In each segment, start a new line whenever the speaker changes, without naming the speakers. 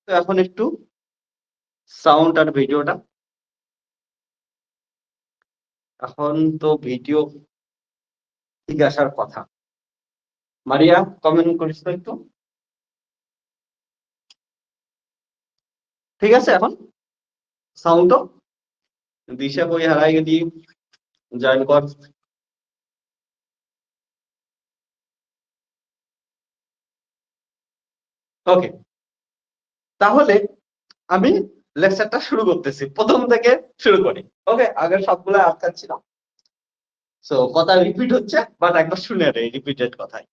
তো এখন একটু সাউন্ড আর ভিডিওটা, এখন তো ভিডিও ঠিক আসার কথা। মারিয়া কমেন্ট করিস তো একটু, ঠিক আছে? এখন সাউন্ড তো দিশা কই হারাই গেলি, জয়েন কর। ওকে, তাহলে আমি লেকচারটা শুরু করতেছি, প্রথম থেকে শুরু করি। ওকে, আগের সবগুলো আটকাচ্ছিলাম, সো কথা রিপিট হচ্ছে, বাট একবার শুনে নেই রিপিটেড কথাই।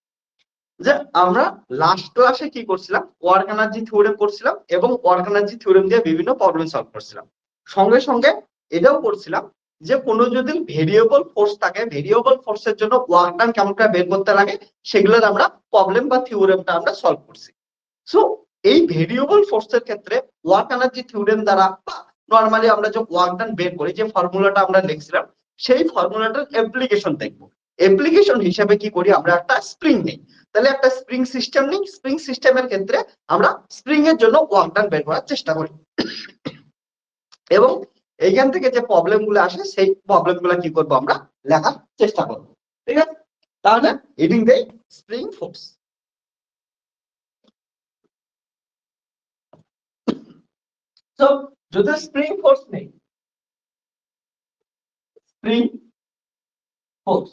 যে আমরা লাস্ট ক্লাসে কি করছিলাম, ওয়ার্ক এনার্জি থিওরেম করছিলাম এবং ওয়ার্ক এনার্জি থিওরেম দিয়ে বিভিন্ন প্রবলেম সলভ করছিলাম। সঙ্গে সঙ্গে এটাও করছিলাম যে কোনো যদি ভেরিয়েবল ফোর্স থাকে, ভেরিয়েবল ফোর্সের জন্য ওয়ার্ক ডান কেমন করে বের করতে লাগে, সেগুলোর আমরা প্রবলেম বা থিওরেমটা আমরা সলভ করছি। সো এই ভেরিয়েবল ফোর্সের ক্ষেত্রে ওয়ার্ক এনার্জি থিওরেম দ্বারা নরমালি আমরা যে ওয়ার্ক ডান বের করি, যে ফর্মুলাটা আমরা লিখছিলাম, সেই ফর্মুলাটার অ্যাপ্লিকেশন দেখব। অ্যাপ্লিকেশন হিসেবে কি করি, আমরা একটা স্প্রিং নেই, তাহলে একটা স্প্রিং সিস্টেম নেই। স্প্রিং সিস্টেমের ক্ষেত্রে আমরা স্প্রিং এর জন্য ওয়ার্ক ডান বের করার চেষ্টা করি এবং এইখান থেকে যে প্রবলেম গুলো আসে সেই প্রবলেম গুলো কি করবো, আমরা লেখার চেষ্টা করবো। ঠিক আছে, তাহলে হিটিং দেই স্প্রিং ফোর্স। তো যদি স্প্রিং ফোর্স নেই, স্প্রিং ফোর্স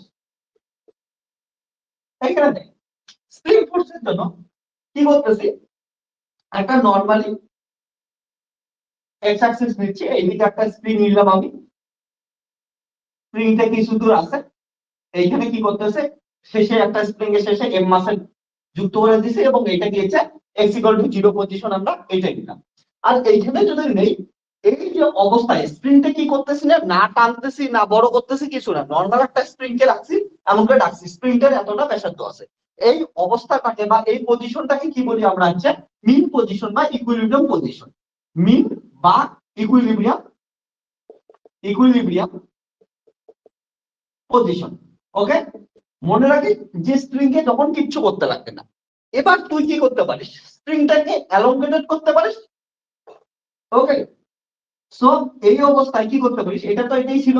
এখানে স্প্রিং ফোর্সের জন্য কি করতেছি, একটা নরমালি এক্স অ্যাক্সিস নিচ্ছি, এইদিকে একটা স্প্রিং নিলাম আমি, স্প্রিংটা কিছু দূর আছে, এইখানে কি করতেছে, শেষে একটা স্প্রিং এর শেষে এম মাসের যুক্ত করে দিছি এবং এটা গিয়েছে এক্স ইকুয়াল টু 0 পজিশন, আমরা এইটা নিলাম। আর এইখানে যদি নেই, এই যে অবস্থায় স্প্রিংটা কি করতেছি না টানতেছি না বড় করতেছি, কিছু না, নর্মাল একটা স্প্রিং কে রাখছি, এমন করে রাখছি, স্প্রিংটার এতটা ব্যাসার্ধ আছে। এই অবস্থাটাকে বা এই পজিশনটাকে কি বলি আমরা, হচ্ছে মিন পজিশন বা ইকুইলিব্রিয়াম পজিশন। মিন বা ইকুইলিব্রিয়াম পজিশন। ওকে, মনে রাখি যে স্প্রিং কে যখন কিচ্ছু করতে লাগবে না, এবার তুই কি করতে পারিস, স্প্রিংটাকে এলংগেটেড করতে পারিস। ওকে, সো এই অবস্থায় কি করতে পারিস, এটা তো এটাই ছিল,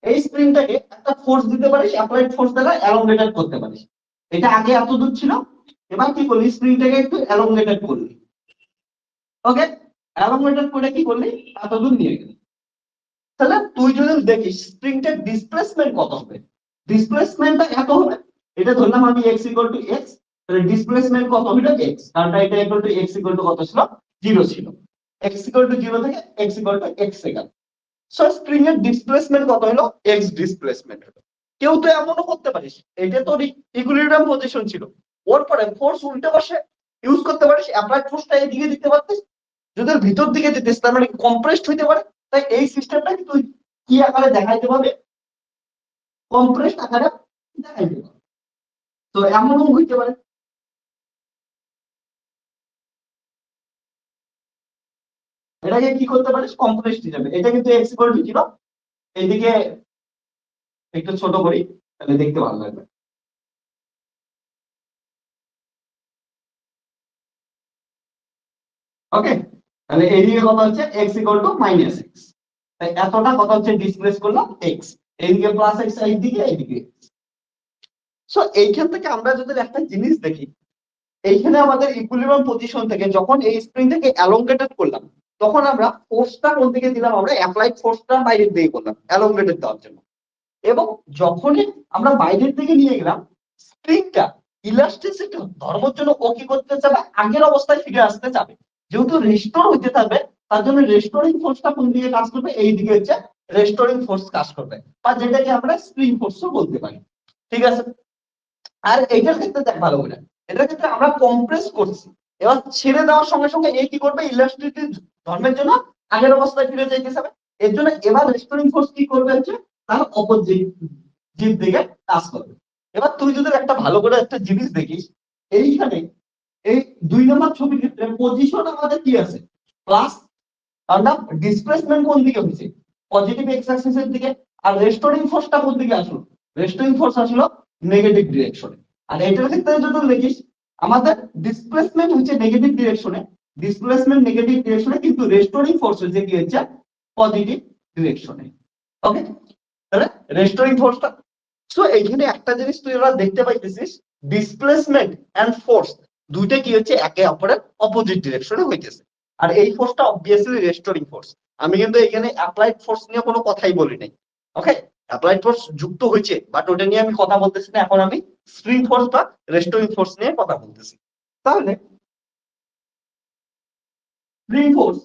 এই স্প্রিংটাকে একটা ফোর্স দিতে পারিস, অ্যাপ্লাইড ফোর্স দ্বারা এলংগেটেড করতে পারিস। এটা আগে এত দূর ছিল, এবার কি করলি, স্প্রিংটাকে একটু এলংগেটেড করলি। ওকে, এলংগেটেড করে কি করলি, এত দূর নিয়ে গেলি। তাহলে তুই যদি দেখিস স্প্রিংটার ডিসপ্লেসমেন্ট কত হবে, ডিসপ্লেসমেন্টটা এত হবে, এটা ধরলাম আমি x ইকুয়াল টু x, তাহলে ডিসপ্লেসমেন্ট কত হলো x, কারণ এটা equal to x equal to কত ছিল, 0 ছিল, x ইকুয়াল টু 0 থেকে x equal to x second. So spring এর ডিসপ্লেসমেন্ট কত হলো, x ডিসপ্লেসমেন্ট হলো। কেউ তো এমনও করতে পারিস, এটা তো ইকুইলিব্রিয়াম পজিশন ছিল, ওর পরে ফোর্স উল্টে বসে ইউজ করতে পারিস, অ্যাপ্লাইড ফোর্সটা এদিকে দিতে পারতিস, যদি ভিতর দিকে দিতিস তার মানে কম্প্রেসড হইতে পারে। তাই এই সিস্টেমটা তুই কি আকারে দেখাইতে পারবে, কম্প্রেসড আকারে দেখাইতে পারবে। তো এমনও হইতে পারে, এটাকে কি করতে পারিস, কম্প্রেসড হিসাবে। এটা কিন্তু x ইকুয়াল টু 0, এইদিকে একটু ছোট করি, তাহলে দেখতে ভালো লাগবে। ওকে, তাহলে এইদিকে কত হচ্ছে, x equal to minus x, তাই এতটা কত হচ্ছে ডিসপ্লেস করলাম x, এইদিকে প্লাস x, এইদিকে। সো এইখান থেকে আমরা যদি একটা জিনিস দেখি, এইখানে আমাদের ইকুইলিব্রিয়াম পজিশন থেকে যখন এই স্প্রিংটাকে এলংগেটেড করলাম, তখন আমরা ফোর্সটা কোন দিকে দিলাম, আমরা অ্যাপ্লাইড ফোর্সটা বাইরের দিকে করলাম এলংগেটেড দেওয়ার জন্য। এবং যখনই আমরা বাইরের দিকে নিয়ে গেলাম, স্প্রিংটা ইলাস্টিসিটি ধর্মের জন্য ও কি করতে যাবে, আগের অবস্থায় ফিরে আসতে যাবে, যেহেতু রেস্টোর হইতে থাকবে, তার জন্য রেস্টোরিং ফোর্সটা কোন দিকে কাজ করবে, এই দিকে হচ্ছে রেস্টোরিং ফোর্স কাজ করবে, বা যেটাকে আমরা স্প্রিং ফোর্সও বলতে পারি। ঠিক আছে, আর এইটার ক্ষেত্রে দেখ ভালো করে, এটার ক্ষেত্রে আমরা কম্প্রেস করছি, এবার ছেড়ে দেওয়ার সঙ্গে সঙ্গে এই কি করবে, ইলাস্টিসিটি ধর্মের জন্য আগের অবস্থায় ফিরে যাইতে যাবে। এর জন্য এবার রেস্টোরিং ফোর্স কি করবে, হচ্ছে তার অপোজিট দিকে কাজ করবে। এবার তুই যদি একটা ভালো করে একটা জিনিস দেখিস, এইখানে এই 2 নম্বর ছবির ক্ষেত্রে পজিশন আমাদের কি আছে, প্লাস, কারণ ডিসপ্লেসমেন্ট কোন দিকে হয়েছে, পজিটিভ এক্স অ্যাক্সিসের দিকে, আর রেস্টোরিং ফোর্সটা কোন দিকে আসলো, রেস্টোরিং ফোর্স আসলো নেগেটিভ ডিরেকশনে। আর এটার ক্ষেত্রে যদি দেখিস, আমাদের ডিসপ্লেসমেন্ট হচ্ছে নেগেটিভ ডিরেকশনে, ডিসপ্লেসমেন্ট নেগেটিভ ডিরেকশনে, কিন্তু রেস্টোরিং ফোর্স হচ্ছে কি হচ্ছে পজিটিভ ডিরেকশনে। ওকে, তাহলে রেস্টোরিং ফোর্সটা, সো এইখানে একটা জিনিস তুই এরা দেখতে পাইতেছিস, ডিসপ্লেসমেন্ট এন্ড ফোর্স দুইটা কি হচ্ছে একে অপরের অপোজিট ডিরেকশনে হইতেছে। আর এই ফোর্সটা অবভিয়াসলি রেস্টোরিং ফোর্স। আমি কিন্তু এখানে অ্যাপ্লাইড ফোর্স নিয়ে কোনো কথাই বলি নাই। ওকে, অ্যাপ্লাইড ফোর্স যুক্ত হয়েছে, বাট ওটা নিয়ে আমি কথা বলতেছি না। এখন আমি স্প্রিং ফোর্স বা রেস্টোরিং ফোর্স নিয়ে কথা বলতেছি। তাহলে spring force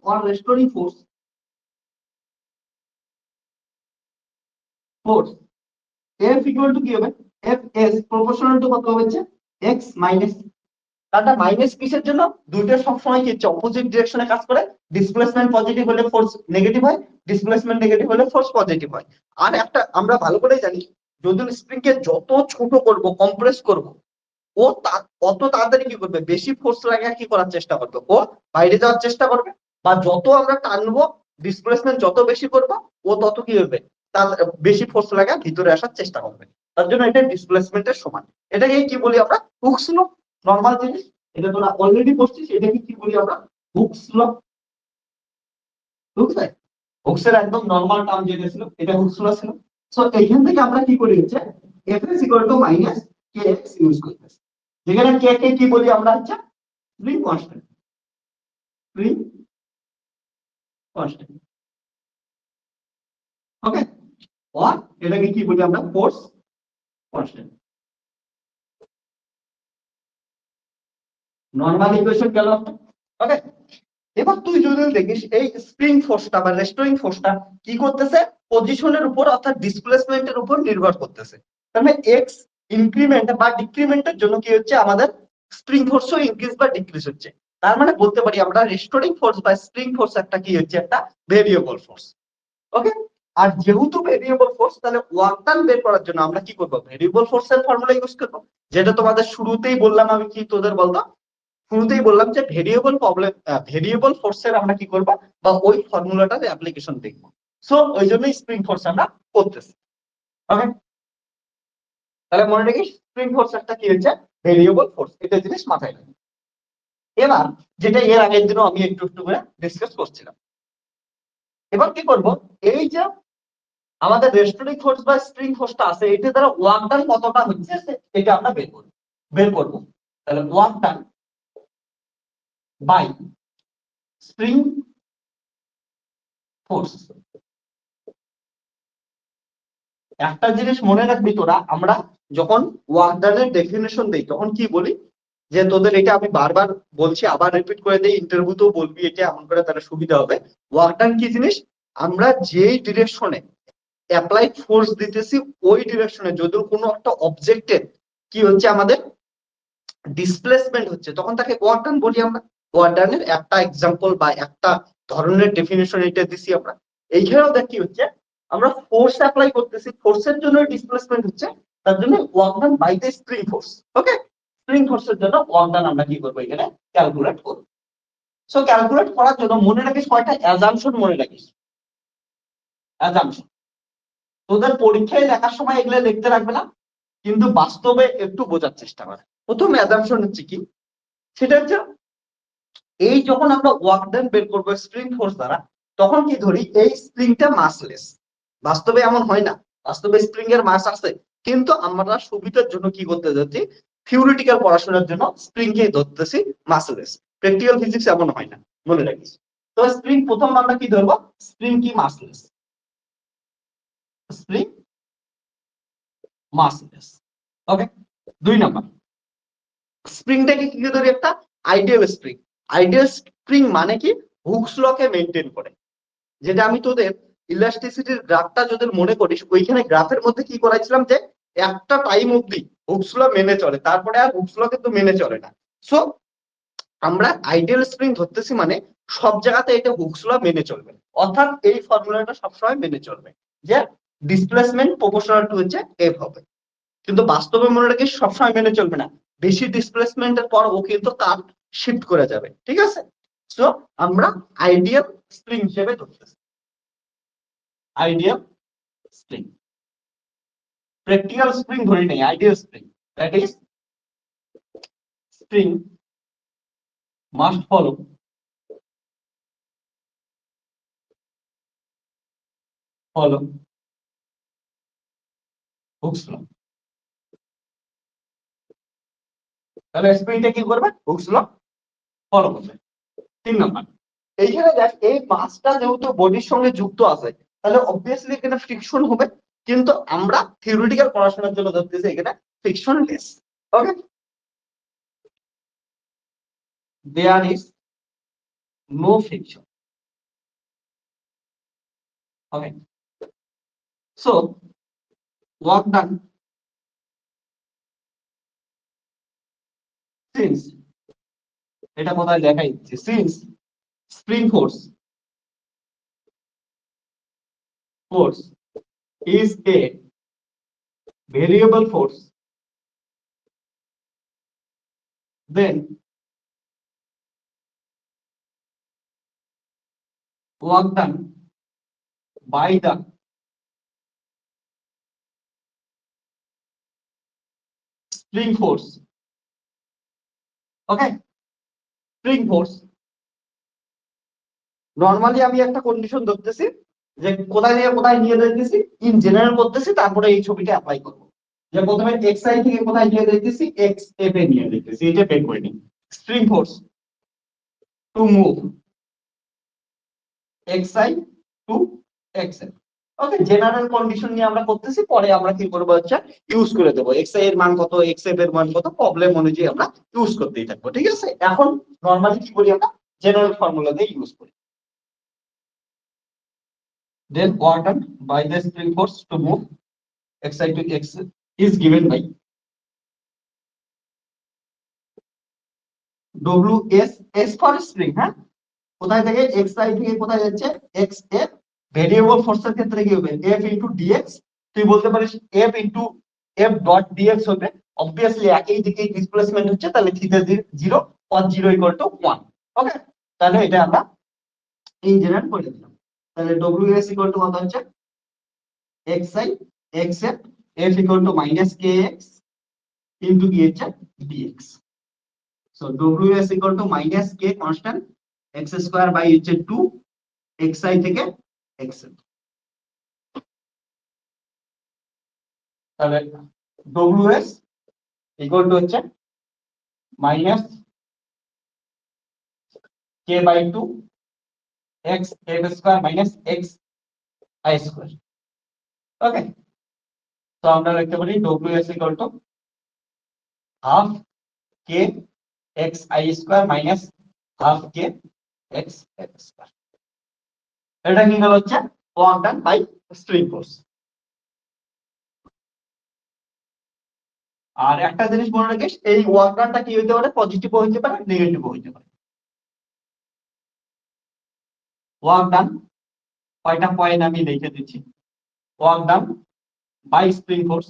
or restoring force F equal to কি হবে, Fs proportional to কত হচ্ছে x minus, তারটা মাইনাস কিসের জন্য, দুইটা সবসময় কি হচ্ছে অপোজিট ডিরেকশনে কাজ করে। ডিসপ্লেসমেন্ট পজিটিভ হলে ফোর্স নেগেটিভ হয়, ডিসপ্লেসমেন্ট নেগেটিভ হলে ফোর্স পজিটিভ হয়। আর একটা আমরা ভালো করেই জানি, যদি স্প্রিং কে যত ছোট করব, কম্প্রেস করব, ও অত তাড়াতাড়ি কি করবে, বেশি ফোর্স লাগা কি করার চেষ্টা করবে, ও বাইরে যাওয়ার চেষ্টা করবে। বা যত আমরা টানবো, ডিসপ্লেসমেন্ট যত বেশি করবো, ও তত কি হবে, তার বেশি ফোর্স লাগা ভিতরে আসার চেষ্টা করবে। তার জন্য এটা ডিসপ্লেসমেন্টের সমান। এটাকে কি বলি আমরা, হুকস ল। নরমাল জিনিস, এটা তোরা অলরেডি পড়ছিস। এটাকে কি বলি আমরা, হুকস ল। বুঝতে, হুকসের একদম নরমাল টার্ম যেটা ছিল, এটা হুকস ল ছিল। সো এইখান থেকে আমরা কি করি হচ্ছে Fs - kx ইউজ করতেছি, যেখানে কে কে কি বলি আমরা হচ্ছে স্প্রিং কনস্ট্যান্ট, স্প্রিং কনস্ট্যান্ট। ওকে, আর এটাকে কি বলি আমরা, ফোর্স কনস্ট্যান্ট। নরমাল ইকুয়েশন গেল। ওকে, এবার তুই যদি দেখিস এই স্প্রিং ফোর্সটা বা রেস্টোরিং ফোর্সটা কি করতেছে, পজিশনের উপর অর্থাৎ ডিসপ্লেসমেন্টের উপর নির্ভর করতেছে। তার মানে এক্স ইনক্রিমেন্ট বা ডিক্রিমেন্টের জন্য কি হচ্ছে, আমাদের স্প্রিং ফোর্সও ইনক্রিজ বা ডিক্রিজ হচ্ছে। তার মানে বলতে পারি আমরা রেস্টোরিং ফোর্স বা স্প্রিং ফোর্স একটা কি হচ্ছে, একটা ভেরিয়েবল ফোর্স। ওকে, আর যেহেতু ভেরিয়েবল ফোর্স, তাহলে ওয়ার্ক ডান বের করার জন্য আমরা কি করব, ভেরিয়েবল ফোর্সের ফর্মুলা ইউজ করব। যেটা তোমাদের শুরুতেই বললাম, আমি কি তোদের বলতো, শুরুতেই বললাম যে ভেরিয়েবল ফোর্সের আমরা কি করব, বা ওই ফর্মুলাটার অ্যাপ্লিকেশন দেখব। সো ওই জন্যই স্প্রিং ফোর্স আমরা করতেছি। ওকে, তাহলে মনে রাখিস স্প্রিং ফোর্স একটা কি হচ্ছে, ভেরিয়েবল ফোর্স। এটা জিনিস মাথায় রাখি। এবার যেটা এর আগের দিনও আমি একটু একটু করে ডিসকাস করছিলাম, এবার কি করব, এই যে আমাদের রেস্টোরিং ফোর্স বা স্প্রিং ফোর্সটা আছে, এটা দ্বারা ওয়ার্ক ডান কতটা হচ্ছে এটা আমরা বের করব। তাহলে work done by spring force. একটা জিনিস মনে রাখবি তোরা, আমরা যখন ওয়ার্ক ডানের ডেফিনেশন দেই তখন কি বলি, যে তোদের এটা আমি বারবার বলছি, আবার রিপিট করে দেই, ইন্টারভিউতেও বলবি এটা, এমন করে তারা সুবিধা হবে। ওয়ার্ক ডান কি জিনিস, আমরা যেই ডিরেকশনে অ্যাপ্লাইড ফোর্স দিতেছি, ওই ডিরেকশনে যদি কোনো একটা অবজেক্টের কি হচ্ছে, আমাদের ডিসপ্লেসমেন্ট হচ্ছে, তখন তাকে ওয়ার্ক ডান বলি আমরা। ওয়ার্ক ডানের একটা এক্সাম্পল বা একটা ধরনের ডেফিনেশন এটা দিছি আমরা। এইখানেও দেখ কি হচ্ছে, আমরা ফোর্স অ্যাপ্লাই করতেছি, ফোর্সের জন্য ডিসপ্লেসমেন্ট হচ্ছে, তার জন্য work done by the spring force. Okay, spring ফোর্সের জন্য ওয়ার্ক ডান আমরা কি করবো, এখানে ক্যালকুলেট করব। সো ক্যালকুলেট করার জন্য মনে রাখিস কয়টা অ্যাজাম্পশন মনে রাখিস। অ্যাজাম্পশন তোদের পরীক্ষায় লেখার সময় এগুলো লিখতে রাখবে না, কিন্তু বাস্তবে একটু বোঝার চেষ্টা করে। প্রথম অ্যাজাম্পশন হচ্ছে কি, সেটা হচ্ছে এই যখন আমরা ওয়ার্ক ডান বের করবো স্প্রিং ফোর্স দ্বারা, তখন কি ধরি এই স্প্রিংটা মাসলেস। বাস্তবে এমন হয় না, বাস্তবে স্প্রিং এর মাস আছে, কিন্তু আমরা সুবিধার জন্য কি করতে যাচ্ছি, থিওরিটিক্যাল পড়াশোনার জন্য স্প্রিং কে ধরতেছি মাসলেস। প্র্যাকটিক্যাল ফিজিক্স এমন হয় না, মনে রাখিস। তো স্প্রিং প্রথম আমরা কি ধরবো, স্প্রিং কি মাসলেস, স্প্রিং মাসলেস। ওকে, 2 নাম্বার, স্প্রিংটাকে কি ধরি, একটা আইডিয়াল স্প্রিং। আইডিয়াল স্প্রিং মানে কি, হুকস লকে মেনটেন করে। যেটা আমি তোদের ইলাস্টিসিটির গ্রাফটা যদি মনে করিস, ওইখানে গ্রাফের মধ্যে কি করাইছিলাম, যে একটা টাইম অবধি হুকস ল মেনে চলে, তারপরে আর হুকস ল কিন্তু মেনে চলে না। সো আমরা আইডিয়াল স্প্রিং ধরতেছি মানে সব জায়গাতে এটা হুকস ল মেনে চলবে, অর্থাৎ এই ফর্মুলাটা সবসময় মেনে চলবে, যে ডিসপ্লেসমেন্ট প্রপোর্শনাল টু হচ্ছে এফ হবে। কিন্তু বাস্তবে মনে রাখিস সবসময় মেনে চলবে না, বেশি ডিসপ্লেসমেন্টের পর ও কিন্তু তার শিফট করে যাবে। ঠিক আছে, সো আমরা আইডিয়াল স্প্রিং হিসেবে ধরতেছি, আইডিয়াল স্প্রিং। প্র্যাকটিক্যাল স্প্রিং ধরি নেই, ideal spring, that is string must follow Hooke's law. তাহলে স্প্রিংটা কি করবে? হুকস ল ফলো করবে। 3 নাম্বার, এইখানে দেখ এই মাসটা যেহেতু বডির সঙ্গে যুক্ত আছে তাহলে অবভিয়াসলি এখানে ফ্রিকশন হবে, কিন্তু আমরা থিওরিটিক্যাল পড়াশোনার জন্য ধরতেছি এখানে frictionless. Okay, there is no friction. Okay, so work done since, এটা কোথায় দেখাই দিচ্ছি, since spring force is a variable force, then work done by the spring force. Okay, spring force normally আমি একটা কন্ডিশন ধরতেছি যে কোথায় থেকে কোথায় নিয়ে যাইতেছি, ইন জেনারেল করতেছি, তারপরে এই ছবিটা অ্যাপ্লাই করব। যে প্রথমে এক্স আই থেকে কোথায় নিয়ে যাইতেছি, এক্স এফ এ নিয়ে যাইতেছি, এটা বের করে নিই। Spring force to move X I to X F. Okay, general condition নিয়ে আমরা করতেছি, পরে আমরা কি করবো হচ্ছে ইউজ করে দেবো এক্স আই এর মান কত, এক্স এফ এর মান কত, প্রবলেম অনুযায়ী আমরা ইউজ করতেই থাকবো। ঠিক আছে, এখন নরমালি কি করি আমরা, জেনারেল ফর্মুলা দিয়ে ইউজ করি। Then work done by the spring force to move xi to x is given by ws, s for spring, হ্যাঁ, কোথায় থেকে xi থেকে কোথায় যাচ্ছে, x f, ভেরিয়েবল ফোর্সের ক্ষেত্রে কি হবে, f into dx, তুই বলতে পারিস f into f dot dx হবে, obviously একই দিকে ডিসপ্লেসমেন্ট হচ্ছে, তাহলে থিটা 0 cos 0 equal to 1। ওকে, তাহলে এটা আমরা ইন জেনারেল করে দিলাম। তাহলে ws equal to কত হচ্ছে, xi xf, f equal to minus kx into কি হচ্ছে dx। so ws equal to minus k constant x square by হচ্ছে 2 xi থেকে xf। তাহলে ws equal to হচ্ছে minus k by 2 x f square minus x I square। ওকে, তো আমরা লিখতে পারি ws equal to half k x I square minus half k x f square। এটা কি গেল হচ্ছে work done by spring force. আর একটা জিনিস মনে রাখিস, এই ওয়ার্ক ডানটা কি হইতে পারে, পজিটিভ হইতে পারে, নেগেটিভ হইতে পারে। ওয়ার্ক ডান কয়টা পয়েন্ট আমি লিখে দিচ্ছি, work done by spring force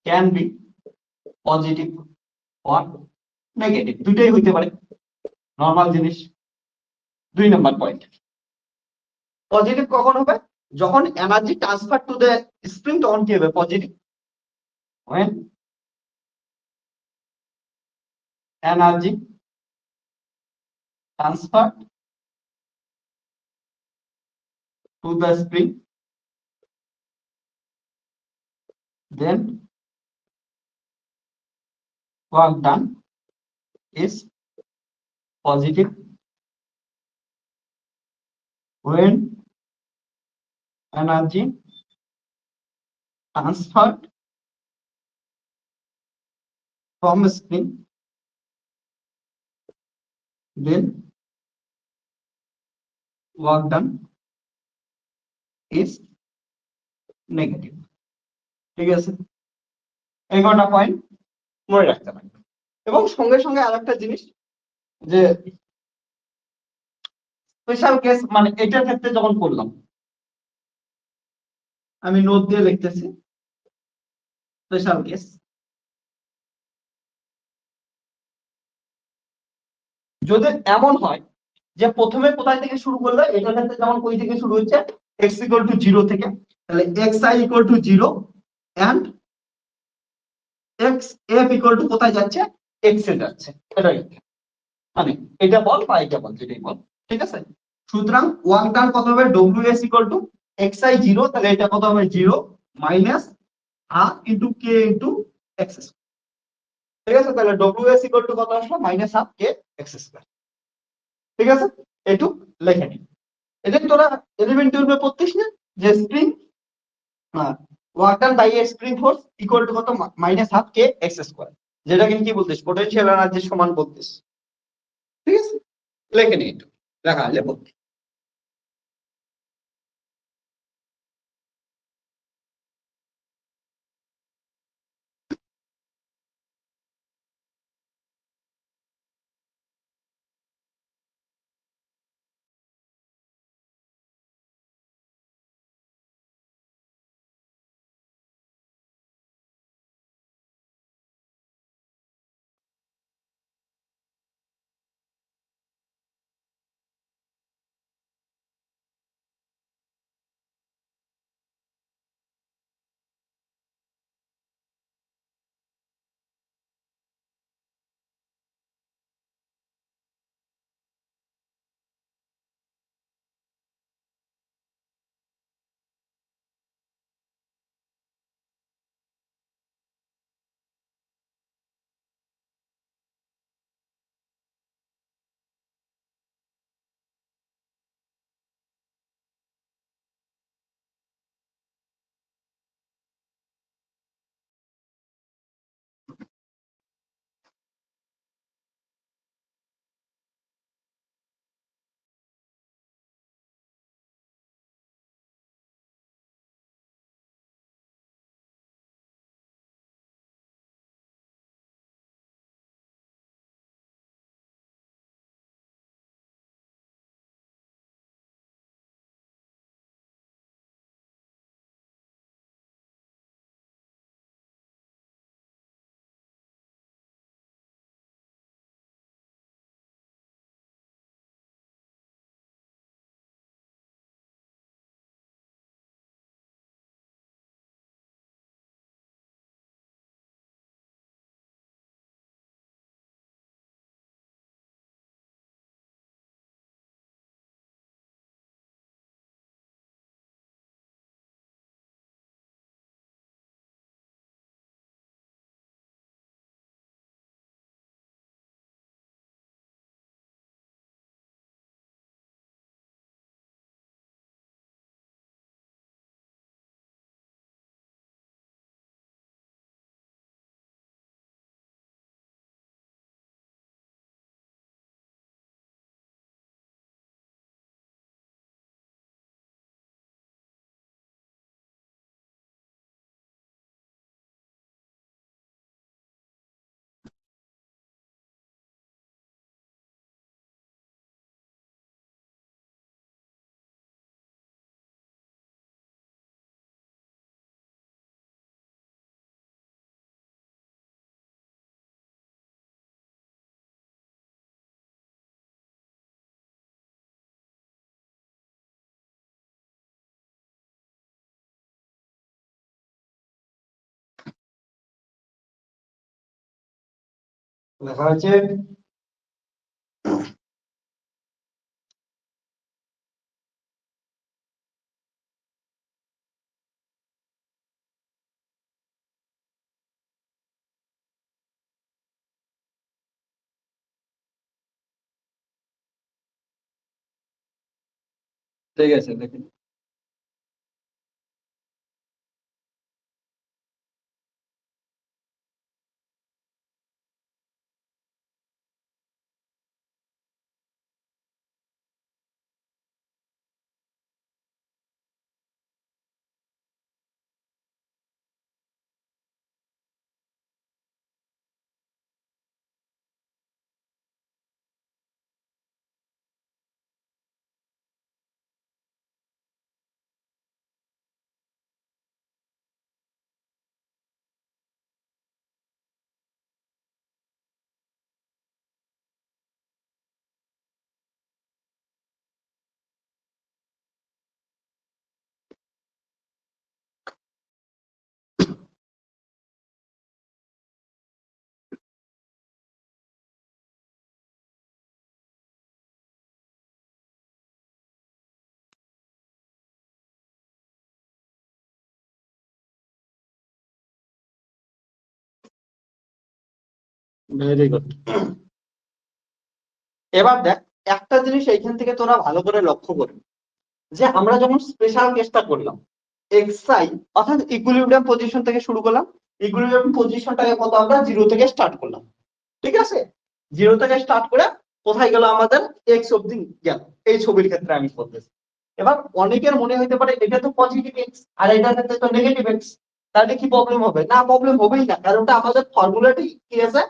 can be positive or negative, দুইটাই হইতে পারে, নরমাল জিনিস। 2 নাম্বার পয়েন্ট, পজিটিভ কখন হবে, যখন energy transfer to the spring, তখন কি হবে positive, when energy transferred to the spring, then work done is positive, when energy transferred from spring, then work done is negative। ঠিক আছে, এই কটা পয়েন্ট মনে রাখতে পারবে। এবং সঙ্গে সঙ্গে আরেকটা জিনিস, যে স্পেশাল কেস, মানে এটার ক্ষেত্রে যখন করলাম, আমি নোট দিয়ে লিখতেছি স্পেশাল কেস। যদি এমন হয় যে প্রথমে কোথায় থেকে শুরু করলে, এটার ক্ষেত্রে যেমন কই থেকে শুরু হচ্ছে, x equal to 0 থেকে, তাহলে xi equal to 0 and x F equal two কোথায় যাচ্ছে, এক্স এ যাচ্ছে, এটাই মানে এটা বল বা এটা বল, যেটাই বল, ঠিক আছে। সুতরাং ওয়ার্ক ডান কত হবে, W S equal two x I zero, তাহলে এটা কত হবে, জিরো মাইনাস আর ইন্টু কে ইন্টু এক্স, ঠিক আছে। তাহলে ডব্লিউ এস ইকুয়াল টু কত আসলো, minus half K X square, ঠিক আছে। একটু লেখে নি, এটা তোরা 11-12 পড়তিস না, যে spring work done by a spring force equal to কত, minus half K X square, যেটা কিন্তু কি বলতিস, পোটেনশিয়াল এনার্জি সমান বলতিস, ঠিক আছে। লেখে নি, একটু লেখা হলে বলতি। লেখা হয়েছে, ঠিক আছে দেখেন। Very good. এবার দেখ একটা জিনিস এইখান থেকে তোরা ভালো করে লক্ষ্য করবি যে আমরা যখন স্পেশাল কেসটা করলাম এক্সআই অর্থাৎ ইকুইলিব্রিয়াম পজিশন থেকে শুরু করলাম, ইকুইলিব্রিয়াম পজিশনটাকে কত আমরা 0 থেকে স্টার্ট করলাম, ঠিক আছে? 0 থেকে স্টার্ট করে কোথায় গেল আমাদের এক্স অবধি গেল, এই ছবির ক্ষেত্রে আমি বলতেছি। এবার অনেকের মনে হতে পারে এটা তো পজিটিভ এক্স আর এটার ক্ষেত্রে তো নেগেটিভ এক্স, তাহলে কি প্রবলেম হবে? না, প্রবলেম হবেই না, কারণটা আমাদের ফর্মুলাটি কি আছে,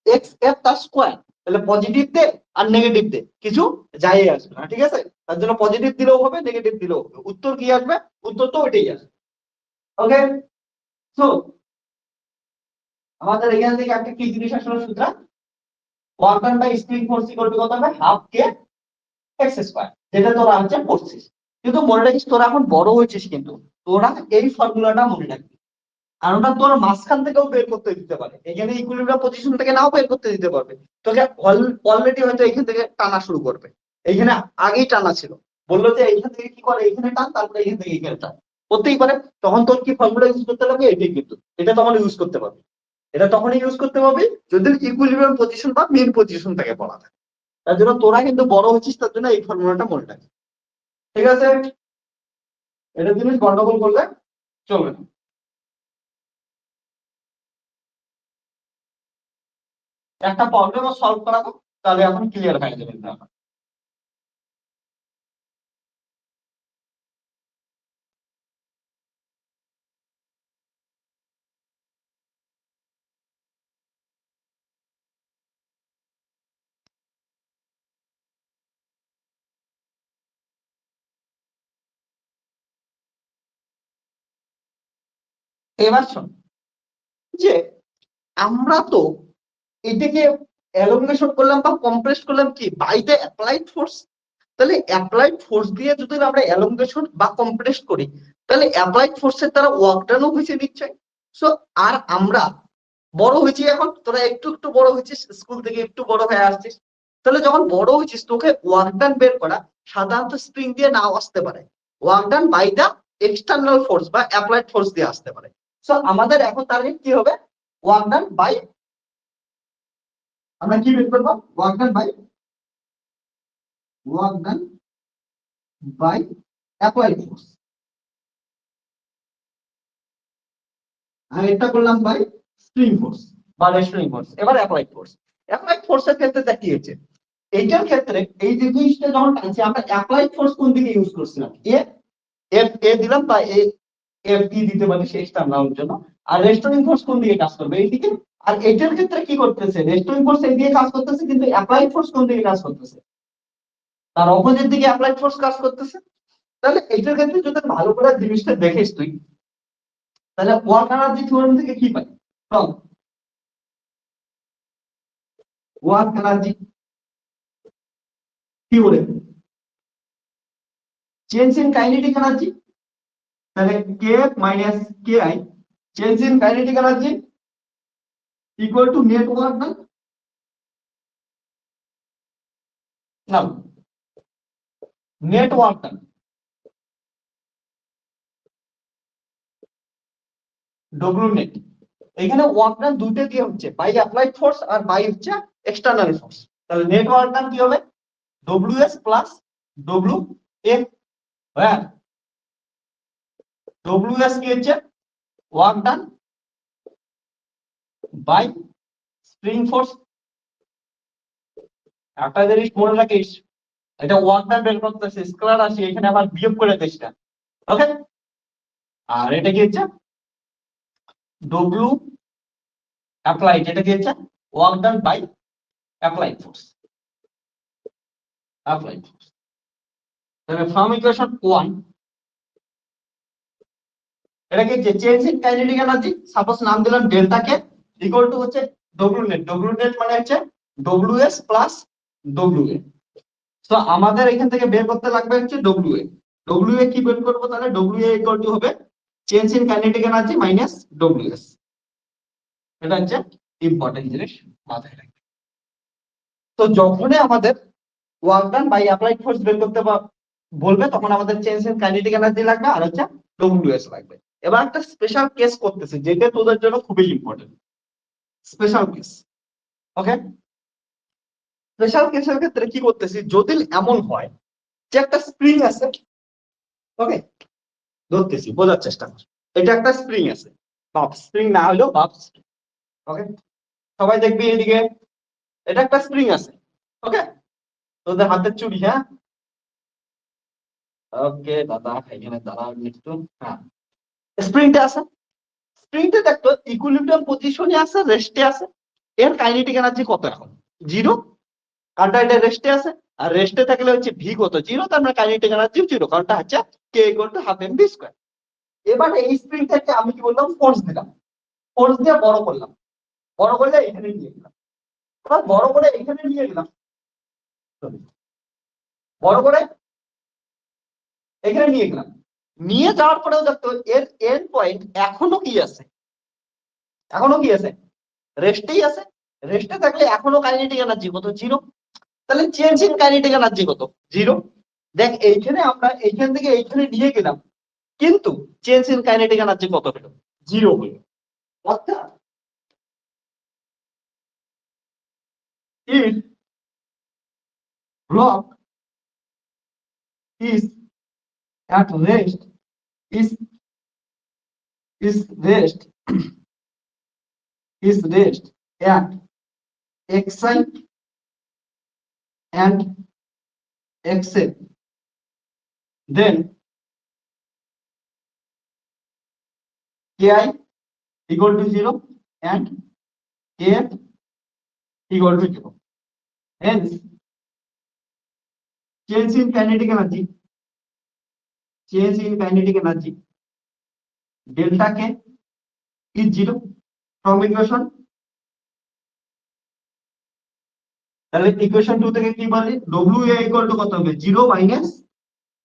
এক্স এফ তার স্কোয়ার, তাহলে পজিটিভ দে আর নেগেটিভ দে কিছু যাই আসবে না, ঠিক আছে? তার জন্য পজিটিভ দিলেও হবে নেগেটিভ দিলেও হবে, উত্তর কি আসবে? উত্তর তো ওইটাই আসবে। ওকে, সো আমাদের এখান থেকে একটা কি জিনিস আসলে সুতরাং work done by spring force equal to কত হবে, হাফ কে এক্স স্কোয়ার, যেটা তোরা হচ্ছে পড়ছিস। কিন্তু মনে রাখিস তোরা এখন বড় হয়েছিস, কিন্তু তোরা এই ফর্মুলাটা মনে রাখবি, কারণটা তোর মাঝখান থেকেও বের করতে দিতে পারে, এখানে ইকুইলিব্রিয়াম পজিশন থেকে নাও বের করতে দিতে পারবে তোকে, অলরেডি হয়তো এখান থেকে টানা শুরু করবে, এইখানে আগেই টানা ছিল, বললো যে এইখান থেকে কি করে এখানে টান, তারপরে এখান থেকে এখানে টান, করতেই পারে। তখন তোর কি ফর্মুলা ইউজ করতে লাগবে, এটাই কিন্তু এটা তখন ইউজ করতে পারবি, এটা তখনই ইউজ করতে পারবি যদি ইকুইলিব্রিয়াম পজিশন বা মিন পজিশন থেকে পড়া থাকে। তার জন্য তোরা কিন্তু বড় হচ্ছিস, তার জন্য এই ফর্মুলাটা মনে রাখবি, ঠিক আছে? এটা জিনিস গন্ডগোল করলে চলবে না। একটা প্রবলেমও সলভ করাবো, তাহলে এখন ক্লিয়ার হয়ে যাবে ব্যাপার। এবার শোন যে আমরা তো এটাকে এলোংগেশন করলাম বা কম্প্রেস করলাম কি বাই দ্য অ্যাপ্লাইড ফোর্স, তাহলে অ্যাপ্লাইড ফোর্স দিয়ে যদি আমরা এলোংগেশন বা কম্প্রেস করি তাহলে অ্যাপ্লাইড ফোর্সের দ্বারা ওয়ার্ক ডানও হয়েছে নিশ্চয়। সো আর আমরা বড় হয়েছি, এখন তোরা একটু একটু বড় হয়েছিস, স্কুল থেকে একটু বড় হয়ে আসছিস, তাহলে যখন বড় হয়েছিস তোকে ওয়ার্ক ডান বের করা সাধারণত স্প্রিং দিয়ে নাও আসতে পারে, work done by the external force বা অ্যাপ্লাইড ফোর্স দিয়ে আসতে পারে। সো আমাদের এখন টার্গেট কি হবে, ওয়ার্ক ডান বাই, আমরা কি বের করবো, work done by applied force, আর এটা করলাম বাই স্প্রিং ফোর্স বা রেস্ট্রেইনিং ফোর্স। এবার অ্যাপ্লাইড ফোর্সের ক্ষেত্রে দেখিয়েছে, এইটার ক্ষেত্রে এই যে জিনিসটা যখন টানছি আমরা অ্যাপ্লাইড ফোর্স কোন দিকে ইউজ করছিলাম, এফ এ দিলাম বা এফ ই দিতে পারি সেই টার্নার জন্য, আর রেস্ট্রেইনিং ফোর্স কোন দিকে কাজ করবে, এইদিকে। আর এটার ক্ষেত্রে কি করতেছে, রেস্ট্রেইনিং ফোর্স এই দিকে কাজ করতেছে, কিন্তু অ্যাপ্লাইড ফোর্স কোন দিকে কাজ করতেছে, তার অপোজিট দিকে অ্যাপ্লাইড ফোর্স কাজ করতেছে। তাহলে এটার ক্ষেত্রে যদি ভালো করে জিনিসটা দেখিস তুই, তাহলে ওয়ার্ক এনার্জি থিওরেম থেকে কি পাই, work energy theorem, change in kinetic energy, তাহলে K minus K I, change in kinetic energy equal to net work done. না, net work done W net, এখানে ওয়ার্ক ডান দুইটা দিয়ে হচ্ছে, বাই অ্যাপ্লাইড ফোর্স আর বাই হচ্ছে external force. তাহলে net work done কি হবে, W S plus W F, হ্যাঁ ডব্লিউ এস কি হচ্ছে work done by spring force. একটা জিনিস মনে রাখিস, এটা ওয়ার্ক ডান বের করতেছে স্কেলার আসি, এখানে আবার বিয়োগ করে দিস না, ওকে? আর এটা কি হচ্ছে ডব্লিউ অ্যাপ্লাইড, এটা কি হচ্ছে work done by applied force, applied force. তাহলে ফ্রম ইকুয়েশন 1 এটা কি হচ্ছে change in kinetic energy, suppose নাম দিলাম ডেল্টা কে, ইকুয়াল টু হচ্ছে ডব্লিউ নেট মানে হচ্ছে W S plus W A. তো আমাদের এখান থেকে বের করতে লাগবে হচ্ছে ডব্লিউ এ, ডব্লিউ এ কি বের করবো, তাহলে ডব্লিউ এ ইকুয়াল টু হবে change in kinetic energy minus W S. এটা হচ্ছে ইম্পর্টেন্ট জিনিস মাথায় রাখবে। তো যখনই আমাদের work done by applied force বের করতে বলবে তখন আমাদের চেঞ্জ ইন কাইনেটিক এনার্জি লাগবে আর হচ্ছে ডব্লিউএস লাগবে। এবার একটা স্পেশাল কেস করতেছে যেটা তোদের জন্য খুবই ইম্পর্টেন্ট, স্পেশাল কেস। ওকে, স্পেশাল কেসের ক্ষেত্রে কি করতেছি, যদি এমন হয় যে একটা স্প্রিং আছে, ওকে, ধরতেছি, বোঝার চেষ্টা কর, এটা একটা স্প্রিং আছে, বাপ স্প্রিং না হলেও বাপ, ওকে, সবাই দেখবি এদিকে, এটা একটা স্প্রিং আছে, ওকে, তোদের হাতের চুড়ি, হ্যাঁ, ওকে দাদা এখানে দাঁড়াও একটু, হ্যাঁ, স্প্রিংটা আছে, স্প্রিংটা দেখতো ইকুইলিব্রিয়াম পজিশনে আছে, রেস্টে আছে, এর কাইনেটিক এনার্জি কত এখন, জিরো, কারণটা এটা রেস্টে আছে, আর রেস্টে থাকলে হচ্ছে ভি কত, জিরো, তার মানে কাইনেটিক এনার্জি জিরো, কারণটা হচ্ছে K equal to half M V square. এবার এই স্প্রিংটাকে আমি কি বললাম, ফোর্স দিলাম, ফোর্স দিয়ে বড় করলাম, বড় করলে এখানে নিয়ে গেলাম, বড় করে এখানে নিয়ে গেলাম, বড় করে এখানে নিয়ে গেলাম, নিয়ে যাওয়ার পরেও দেখতো এর এন্ড পয়েন্ট এখনো কি আছে, এখনো কি আছে, রেস্টেই আছে, রেস্টে থাকলে এখনো কাইনেটিক এনার্জি কত, জিরো, তাহলে চেঞ্জ ইন কাইনেটিক এনার্জি কত, জিরো। দেখ এইখানে আমরা এইখান থেকে এইখানে নিয়ে গেলাম, কিন্তু চেঞ্জ ইন কাইনেটিক এনার্জি কত হলো, জিরো হলো, অর্থাৎ if block is at rest, is rest is rest at xi and xl, then ki equal to 0 and kf equal to 0. Hence, change in kinetic energy, change in kinetic energy, delta k is 0 from equation, তাহলে equation 2 থেকে কি বলি, WA equal to কত হবে, 0 minus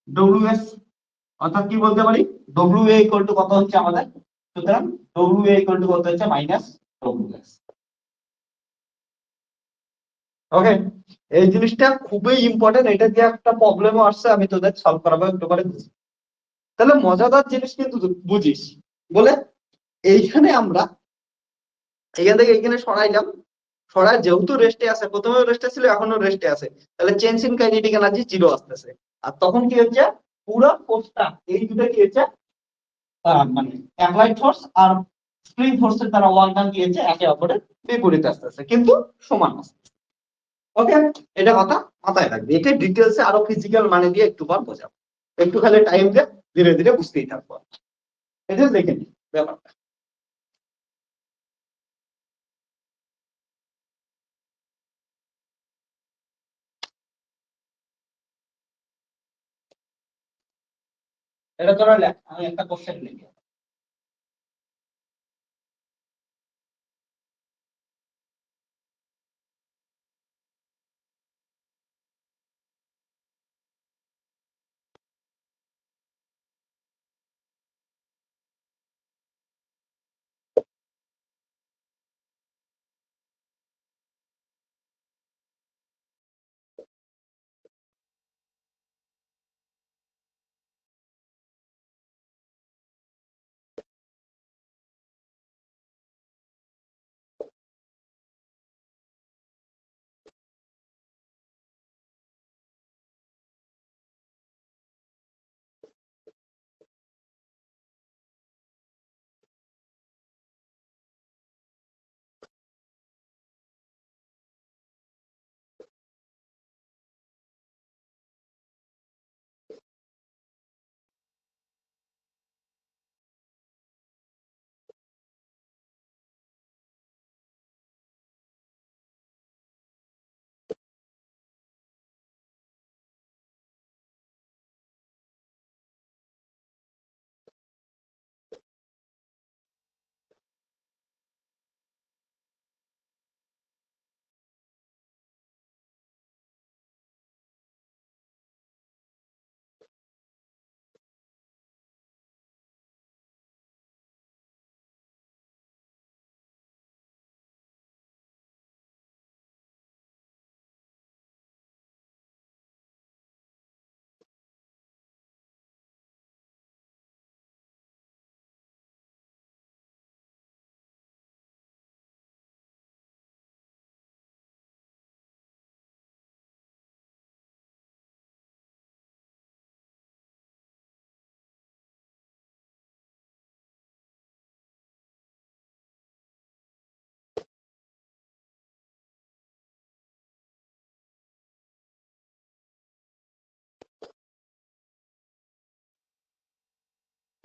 WS, অর্থাৎ কি বলতে পারি, WA ইকুয়াল টু কত হচ্ছে আমাদের, সুতরাং WA ইকুয়াল টু কত হচ্ছে, মাইনাস WS। ওকে, এই জিনিসটা খুবই ইম্পর্টেন্ট, এটা যে একটা প্রবলেমও আসছে, আমি তোদের সলভ করাবো একটু করে বুঝি। তাহলে মজাদার জিনিস কিন্তু বুঝিস, বলে এইখানে আমরা এখান থেকে এইখানে সরাইলাম, সরাই যেহেতু রেস্টে আছে, প্রথমে রেস্টে ছিল এখনো রেস্টে আছে, তাহলে change in kinetic energy zero আসতেছে, আর তখন কি হচ্ছে, পুরো ফোর্সটা এই দুটো কি হচ্ছে, মানে অ্যাপ্লাইড ফোর্স আর স্প্রিং ফোর্সের দ্বারা ওয়ার্ক ডান কি হচ্ছে, একে অপরের বিপরীতে আসতেছে, কিন্তু সমান আসছে। ওকে, এটা কথা মাথায় রাখবে, এটা ডিটেলসে আরো ফিজিক্যাল মানে দিয়ে একটু পর বোঝাবো, একটু খালি টাইম দিয়ে ধীরে ধীরে বুঝতেই থাকবো, এটা দেখে নি ব্যাপারটা। এটা তোরা লেখ, আমি একটা কোশ্চেন লিখি।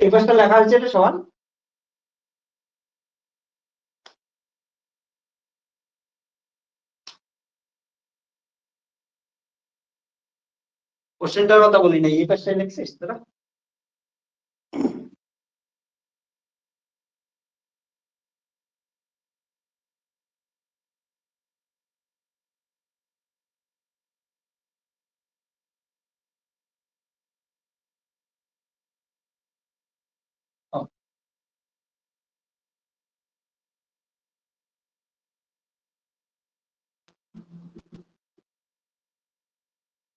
এই পাশটা লেখা হয়েছে এটা সমান কোশ্চেনটার কথা বলি না, এই পাশটা লিখছিস তোরা?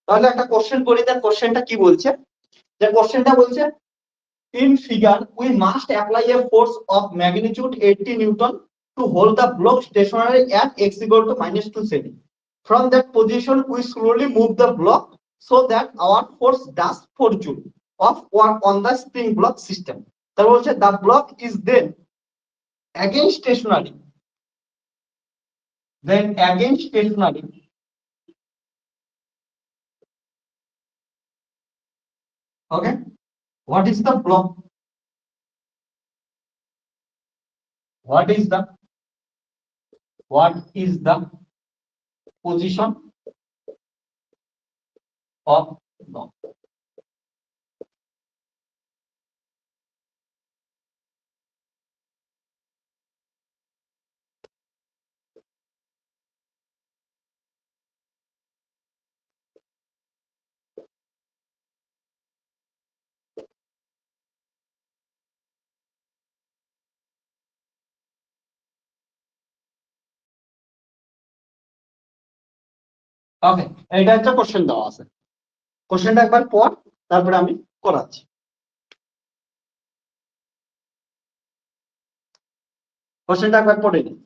তাহলে একটা কোশ্চেন করি, তার কোশ্চেনটা কি বলছে, যে কোশ্চেনটা বলছে in figure we must apply a force of magnitude 80 newton to hold the block stationary at x equal to -2 cm. From that position we slowly move the block so that our force does 4 joule of work on the spring block system. তার বলছে the block is then again stationary, okay. What is the block? What is the position of block? ওকে, এটা একটা question দেওয়া আছে, কোশ্চেনটা একবার পড় তারপরে আমি করাচ্ছি। কোশ্চেনটা একবার পড়ে নিই।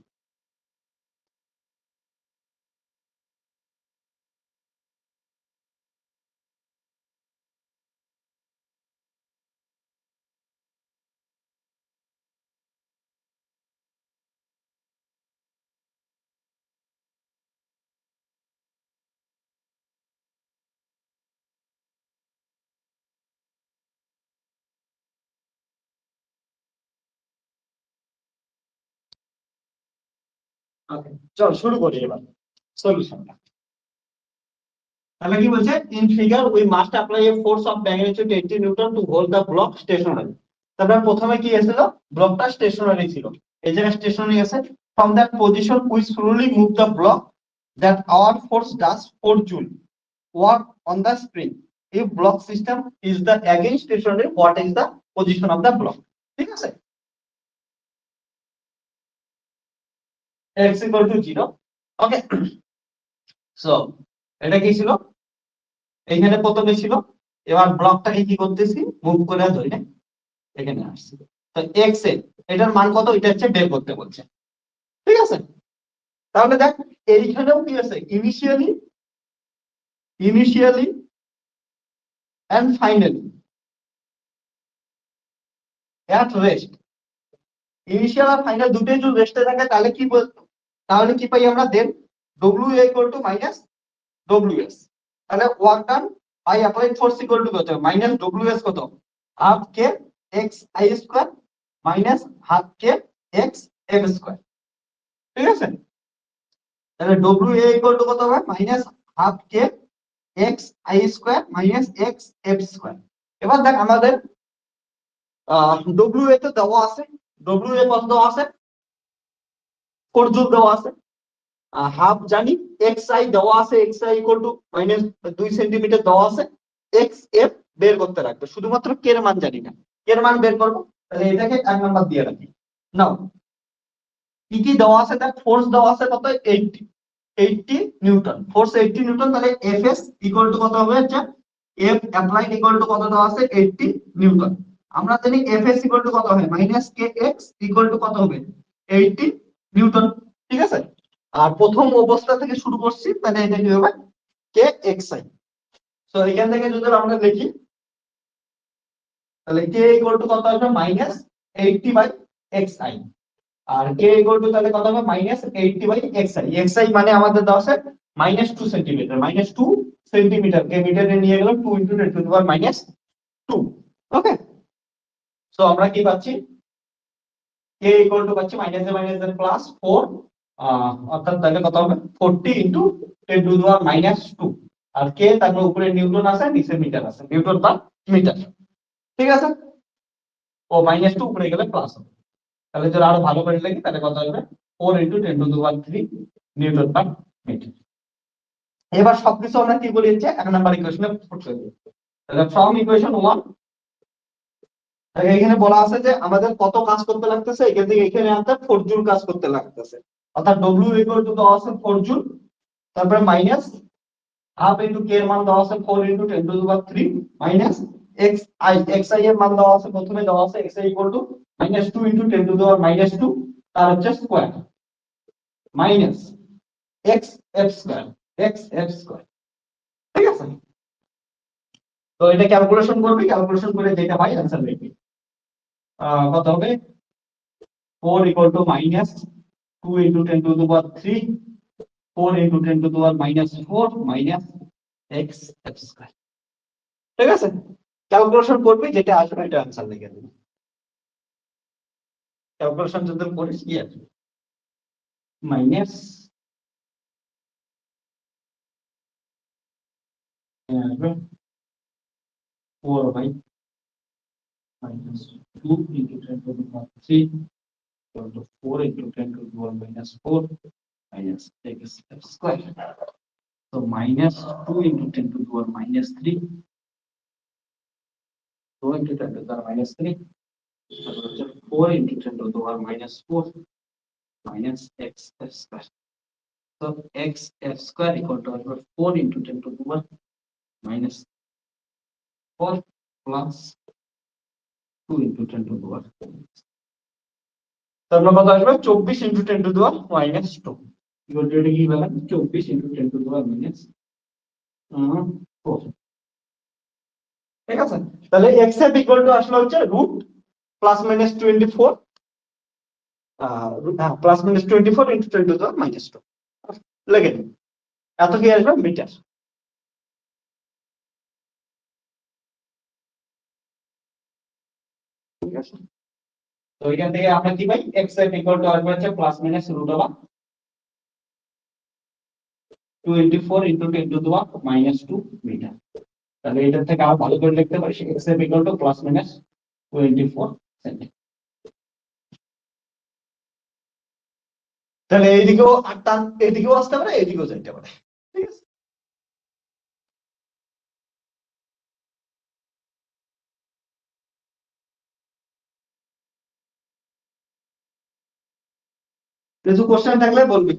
ওকে, চল শুরু করি এবার সলিউশনটা। তাহলে কি বলছে, in figure we must apply a force of magnitude 80 newton to hold the block stationary. তারপর প্রথমে কি এসেছিল, ব্লকটা স্টেশনারি ছিল, এই জায়গায় স্টেশনারি আছে। From that position we slowly move the block that our force does 4 joule work on the spring. If block system is the again stationary, what is the position of the block? ঠিক আছে, x equal to 0. Okay, so এটা কি ছিল, এইখানে প্রথমে ছিল, এবার ব্লকটাকে কি করতেছি, মুভ করে ধরে এখানে আসছে। তো x এর এটার মান কত, এটা হচ্ছে বের করতে বলছে। ঠিক আছে, তাহলে দেখ এইখানেও কি আছে, initially and finally at rest. Initial আর ফাইনাল দুটোই যদি রেস্টে থাকে তাহলে কি তাহলে কি পাই আমরা, then w equal to minus ws। তাহলে work done by applied force equal to কত, মাইনাস ws কত, half K X I square minus half K X F square. ঠিক আছে, তাহলে WA ইকুয়াল টু কত হবে, minus half K X I square minus X F square. এবার দেখ আমাদের WA তো দেওয়া আছে, WA কত দেওয়া আছে, 4 জুল দেওয়া আছে। হাফ জানি, এক্স আই দেওয়া আছে, x I equal to minus 2 centimetre দেওয়া আছে, এক্স এফ বের করতে রাখবে, শুধুমাত্র কে এর মান জানি না, কে এর মান বের করবো। তাহলে এটাকে 1 নাম্বার দিয়ে রাখি। নাও কি কি দেওয়া আছে, দেখ ফোর্স দেওয়া আছে কত, 80 নিউটন, ফোর্স 80 নিউটন। তাহলে এফএস ইকুয়াল টু কত হবে, হচ্ছে এফ অ্যাপ্লাইড ইকুয়াল টু কত দেওয়া আছে, 80 নিউটন। আমরা জানি এফএস ইকুয়াল টু কত হবে, minus K x equal to কত হবে, 80 নিউটন। ঠিক আছে, আর প্রথম অবস্থা থেকে শুরু করছি, তাহলে এটা কি হবে, কে এক্স আই। তো এখান থেকে যদি আমরা লিখি, তাহলে কে ইকুয়াল টু কত হবে, মাইনাস 80 বাই এক্স আই। আর কে ইকুয়াল টু তাহলে কত হবে, minus 80 by X I. X I মানে আমাদের দেওয়া আছে মাইনাস 2 সেন্টিমিটার, মাইনাস 2 সেন্টিমিটার কে মিটারে নিয়ে গেলাম 2 into 10 to the power minus 2। Okay, so আমরা কি পাচ্ছি, কে ইকুয়াল টু পাচ্ছি মাইনাস এ প্লাস 4, অর্থাৎ তাহলে কত হবে 40 ইনটু 10 টু দি পাওয়ার -2। আর কে তারপর উপরে নিউটন আছে নিচে মিটার আছে, নিউটন বা মিটার। ঠিক আছে, ও -2 উপরে গেলে প্লাস হবে। তাহলে যদি আরো ভালো করে লিখি তাহলে কত আসবে 4 into 10 to the power 3 newton per metre. এবার সবকিছু আমরা কি বলি হচ্ছে 1 নাম্বার ইকুয়েশনে পুট করে দিই। তাহলে ফ্রম ইকুয়েশন 1 এখানে বলা আছে যে আমাদের কত কাজ করতে লাগতেছে, এখান থেকে এখানে আনতে 4 জুল কাজ করতে লাগতেছে, অর্থাৎ W ইকুয়াল টু দেওয়া আছে 4 জুল, তারপরে মাইনাস হাফ ইনটু কে এর মান দেওয়া আছে 4 into 10 to the power 3 minus xi এর মান দেওয়া আছে, প্রথমে দেওয়া আছে xi equal to -2 into 10 to the power -2 তার হচ্ছে square minus xf square xf square. ঠিক আছে, তো এটা ক্যালকুলেশন করবে, ক্যালকুলেশন করে যেটা পাই आंसर লিখবি। কত হবে 4 equal to -2 into 10 to the power 3 4 into 10 to the power -4 minus xf square. ঠিক আছে, ক্যালকুলেশন করবি যেটা আসবে এটা आंसर লিখে দিবি। ক্যালকুলেশন যদি করিস কি আসবে minus 4 by -2 into 10 to the power 3 equal to 4 into 10 to the power -4 minus x square. So -2 into 10 to the power -3, 2 into 10 to the power -3, 4 into 10 to the power -4 minus xf square. So xf square equal to 4 into 10 to the power -4 plus 2 into 10 to the power। তাহলে কত আসবে 24 into 10 to the power -2 equal to এটা কি বলেন 24 into 10 to the power -4। ঠিক আছে, তাহলে x এর ইকুয়াল টু আসলে হচ্ছে root plus minus 24 plus minus 24 into 10 to the power -2 লিখে দিন, এত কি আসবে মিটার। ঠিক আছে, তো এখান থেকে আমরা কি পাই x এর ইকুয়াল টু আসবে হচ্ছে plus minus root over 24 into 10 to the power -2 metre. তাহলে এটা থেকে আরো ভালো করে লিখতে পারি x এর equal two plus minus 24 centimetre. তাহলে এইদিকেও টান, এইদিকেও আসতে পারে এইদিকেও যেতে পারে। ঠিক আছে, কিছু কোশ্চেন থাকলে বলবি।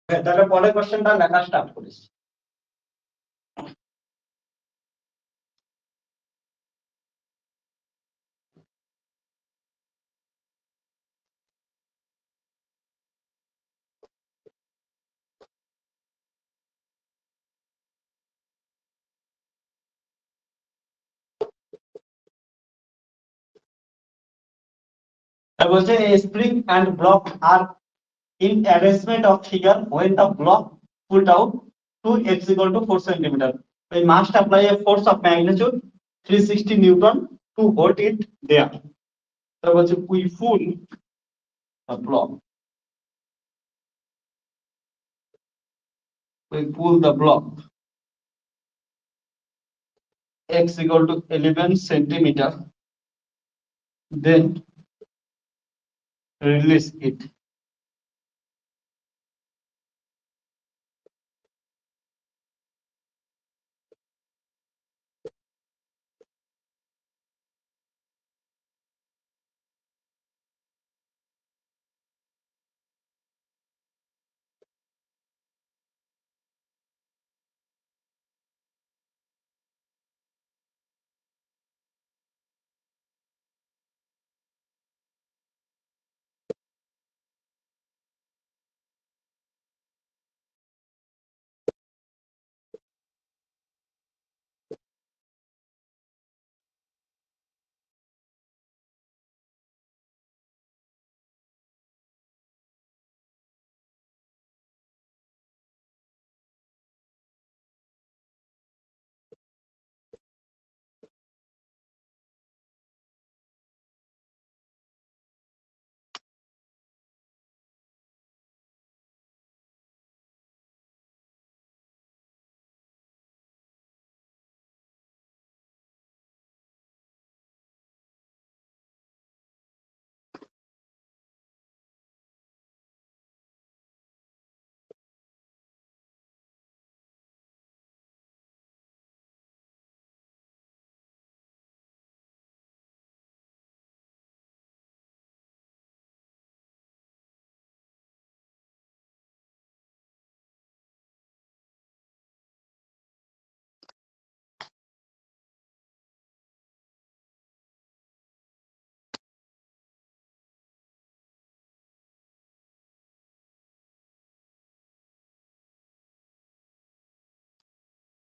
তাহলে পরের কোশ্চেনটা লেখা স্টার্ট করিস। বলছে স্প্রিং এন্ড ব্লক আর in arrangement of figure when the block pulled out to x equal to 4 centimeter. We must apply a force of magnitude 360 Newton to hold it there. So we pull the block. We pull the block x equal to 11 centimeter. Then release it.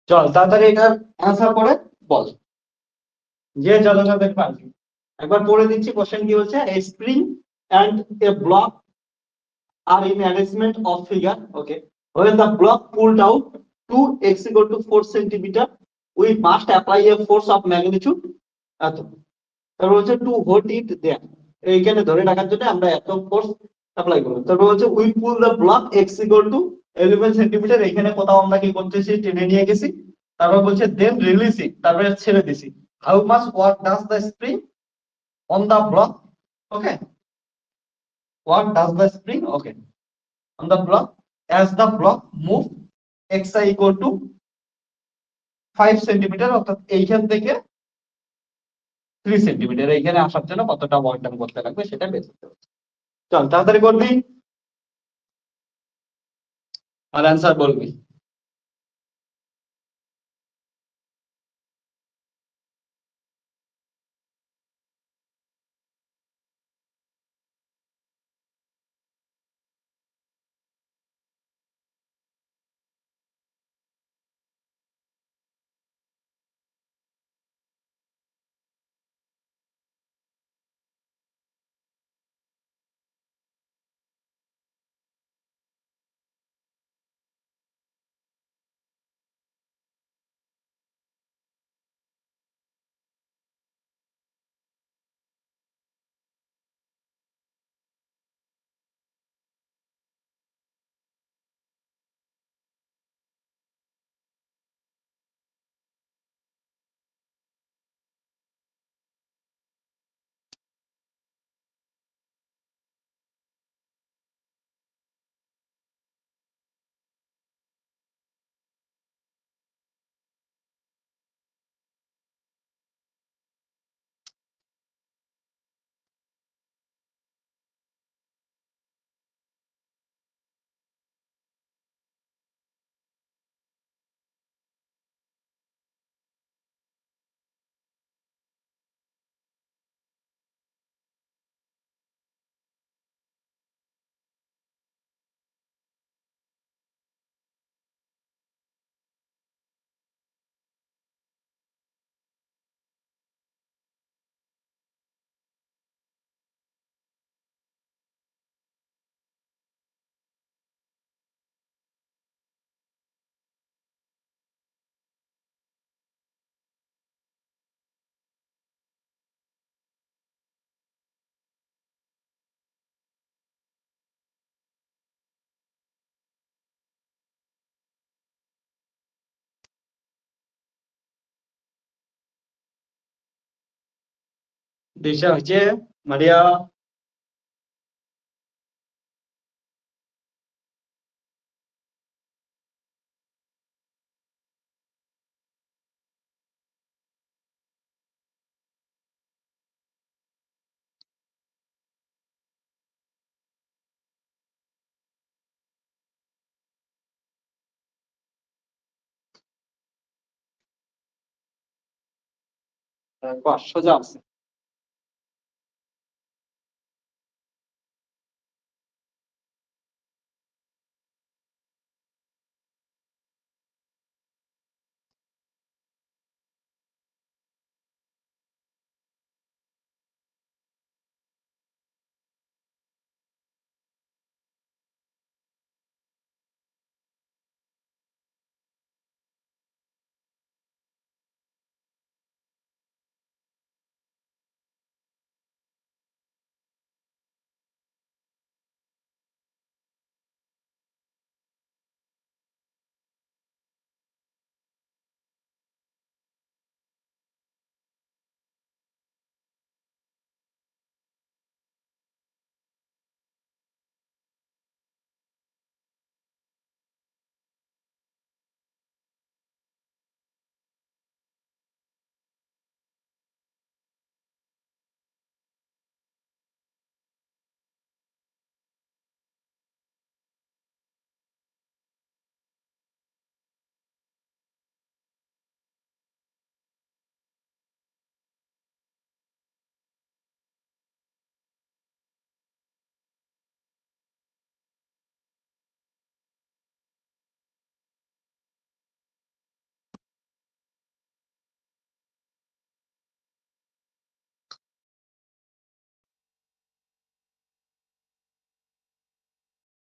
চল তাড়াতাড়ি এটার answer করে বল, যে যথাযথ পারবি। একবার পড়ে দিচ্ছি কোশ্চেন কি বলছে, a spring and a block are in arrangement of figure. Okay, when the block pulled out to x equal to 4 centimeter, we must apply a force of magnitude এত। তারপর হচ্ছে টু হোল্ড ইট দেয়ার, এইখানে ধরে রাখার জন্য আমরা এত force apply করব। তারপর হচ্ছে we pull the block x equal to 11 centimetre, এখানে কোথাও আমরা কি করতেছি, টেনে নিয়ে গেছি। তারপর বলছে দেন রিলিজ ইট, তারপরে ছেড়ে দিছি। How much work does the spring on the block? Okay, what does the spring, okay, on the block as the block move xi equal to 5 centimetre, অর্থাৎ এইখান থেকে 3 সেন্টিমিটার এইখানে আসার জন্য কতটা ওয়ার্ক ডান করতে লাগবে সেটা বের করতে হবে। চল তাড়াতাড়ি করবি আর অ্যান্সার বলবি। দিশা হচ্ছে মারিয়া। সোজা আছে।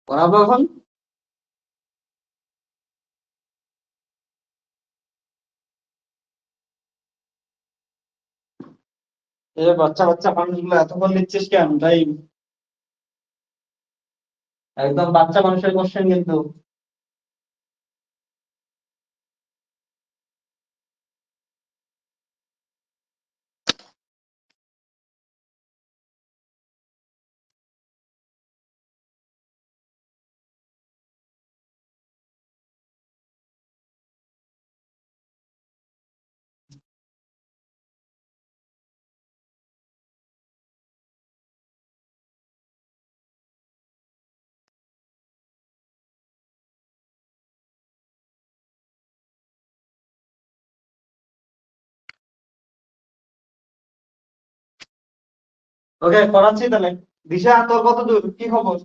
পড়াবো এখন। বাচ্চা বাচ্চা মানুষগুলো এতক্ষণ নিচ্ছিস কেন তাই? একদম বাচ্চা মানুষের কোশ্চেন কিন্তু। ওকে পড়াচ্ছি তাহলে। দিশা তোর কত দূর, কি খবর?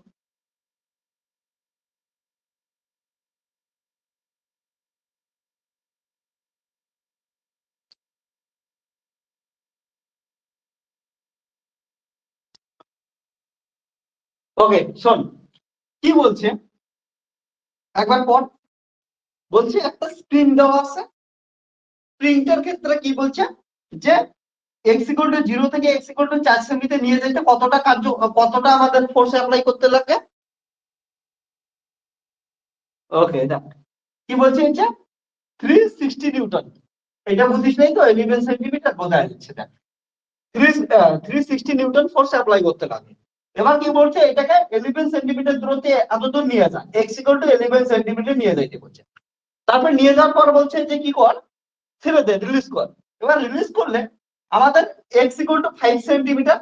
ওকে শোন, কি বলছে একবার পর। বলছে একটা স্প্রিং দেওয়া আছে, স্প্রিংটার ক্ষেত্রে কি বলছে যে এক্স ইকুয়াল টু 0 থেকে এক্স ইকুয়াল টু 4 সেমিতে নিয়ে যেতে কতটা আমাদের ফোর্স অ্যাপ্লাই করতে লাগে। ওকে দেখ কি বলছে, এটা 360 নিউটন। এটা বুঝিস নাই তো, 11 সেন্টিমিটার বোঝায় যাচ্ছে। দেখ 360 নিউটন ফোর্স অ্যাপ্লাই করতে লাগে। এবার কি বলছে, এটাকে 11 সেন্টিমিটার দূরত্বে এত দূর নিয়ে যা, এক্স ইকুয়াল টু 11 সেন্টিমিটার নিয়ে যাইতে বলছে। তারপর নিয়ে যাওয়ার পর বলছে যে কি কর, ছেড়ে দে, রিলিজ কর। এবার রিলিজ করলে আমাদের x equal two 5 centimetre,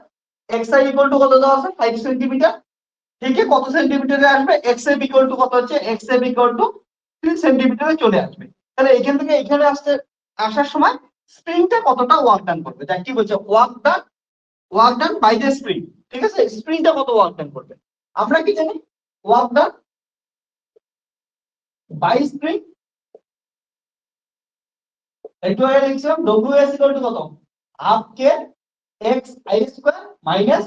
x I equal to কত দেওয়া আছে 5 সেন্টিমিটার। ঠিক আছে, কত সেন্টিমিটারে আসবে, এক্স এফ ইকুয়াল টু কত হচ্ছে, এক্স এফ ইকুয়াল টু 3 সেন্টিমিটারে চলে আসবে। তাহলে এখান থেকে এখানে আসার সময় স্প্রিংটা কতটা ওয়ার্ক ডান করবে, দেখ কি বলছে, work done by the spring. ঠিক আছে, স্প্রিংটা কত ওয়ার্ক ডান করবে আমরা কি জানি, ওয়ার্ক ডান বাই স্প্রিং। একটু আগে লিখছিলাম ডব্লিউ এস ইকুয়াল টু কত, half K X I square minus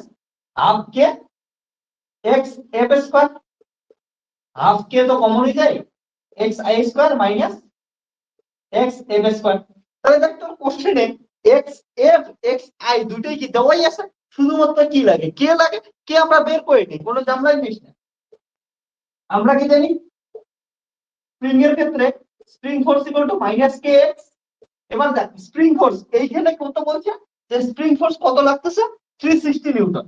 half K X F square. Half K তো কমনই যায়, X I square minus X F square. তাহলে দেখ তোর কোশ্চেনে এক্স এফ এক্স আই দুটোই কি দেওয়াই আছে, শুধুমাত্র কি লাগে, কে লাগে। কে আমরা বের করে নিই, কোনো ঝামেলাই নিস না। আমরা কি জানি স্প্রিং এর ক্ষেত্রে spring force equal to minus K x. এবার দেখ স্প্রিং ফোর্স এইখানে কত বলছে, স্প্রিং ফোর্স কত লাগতেছে 360 Newton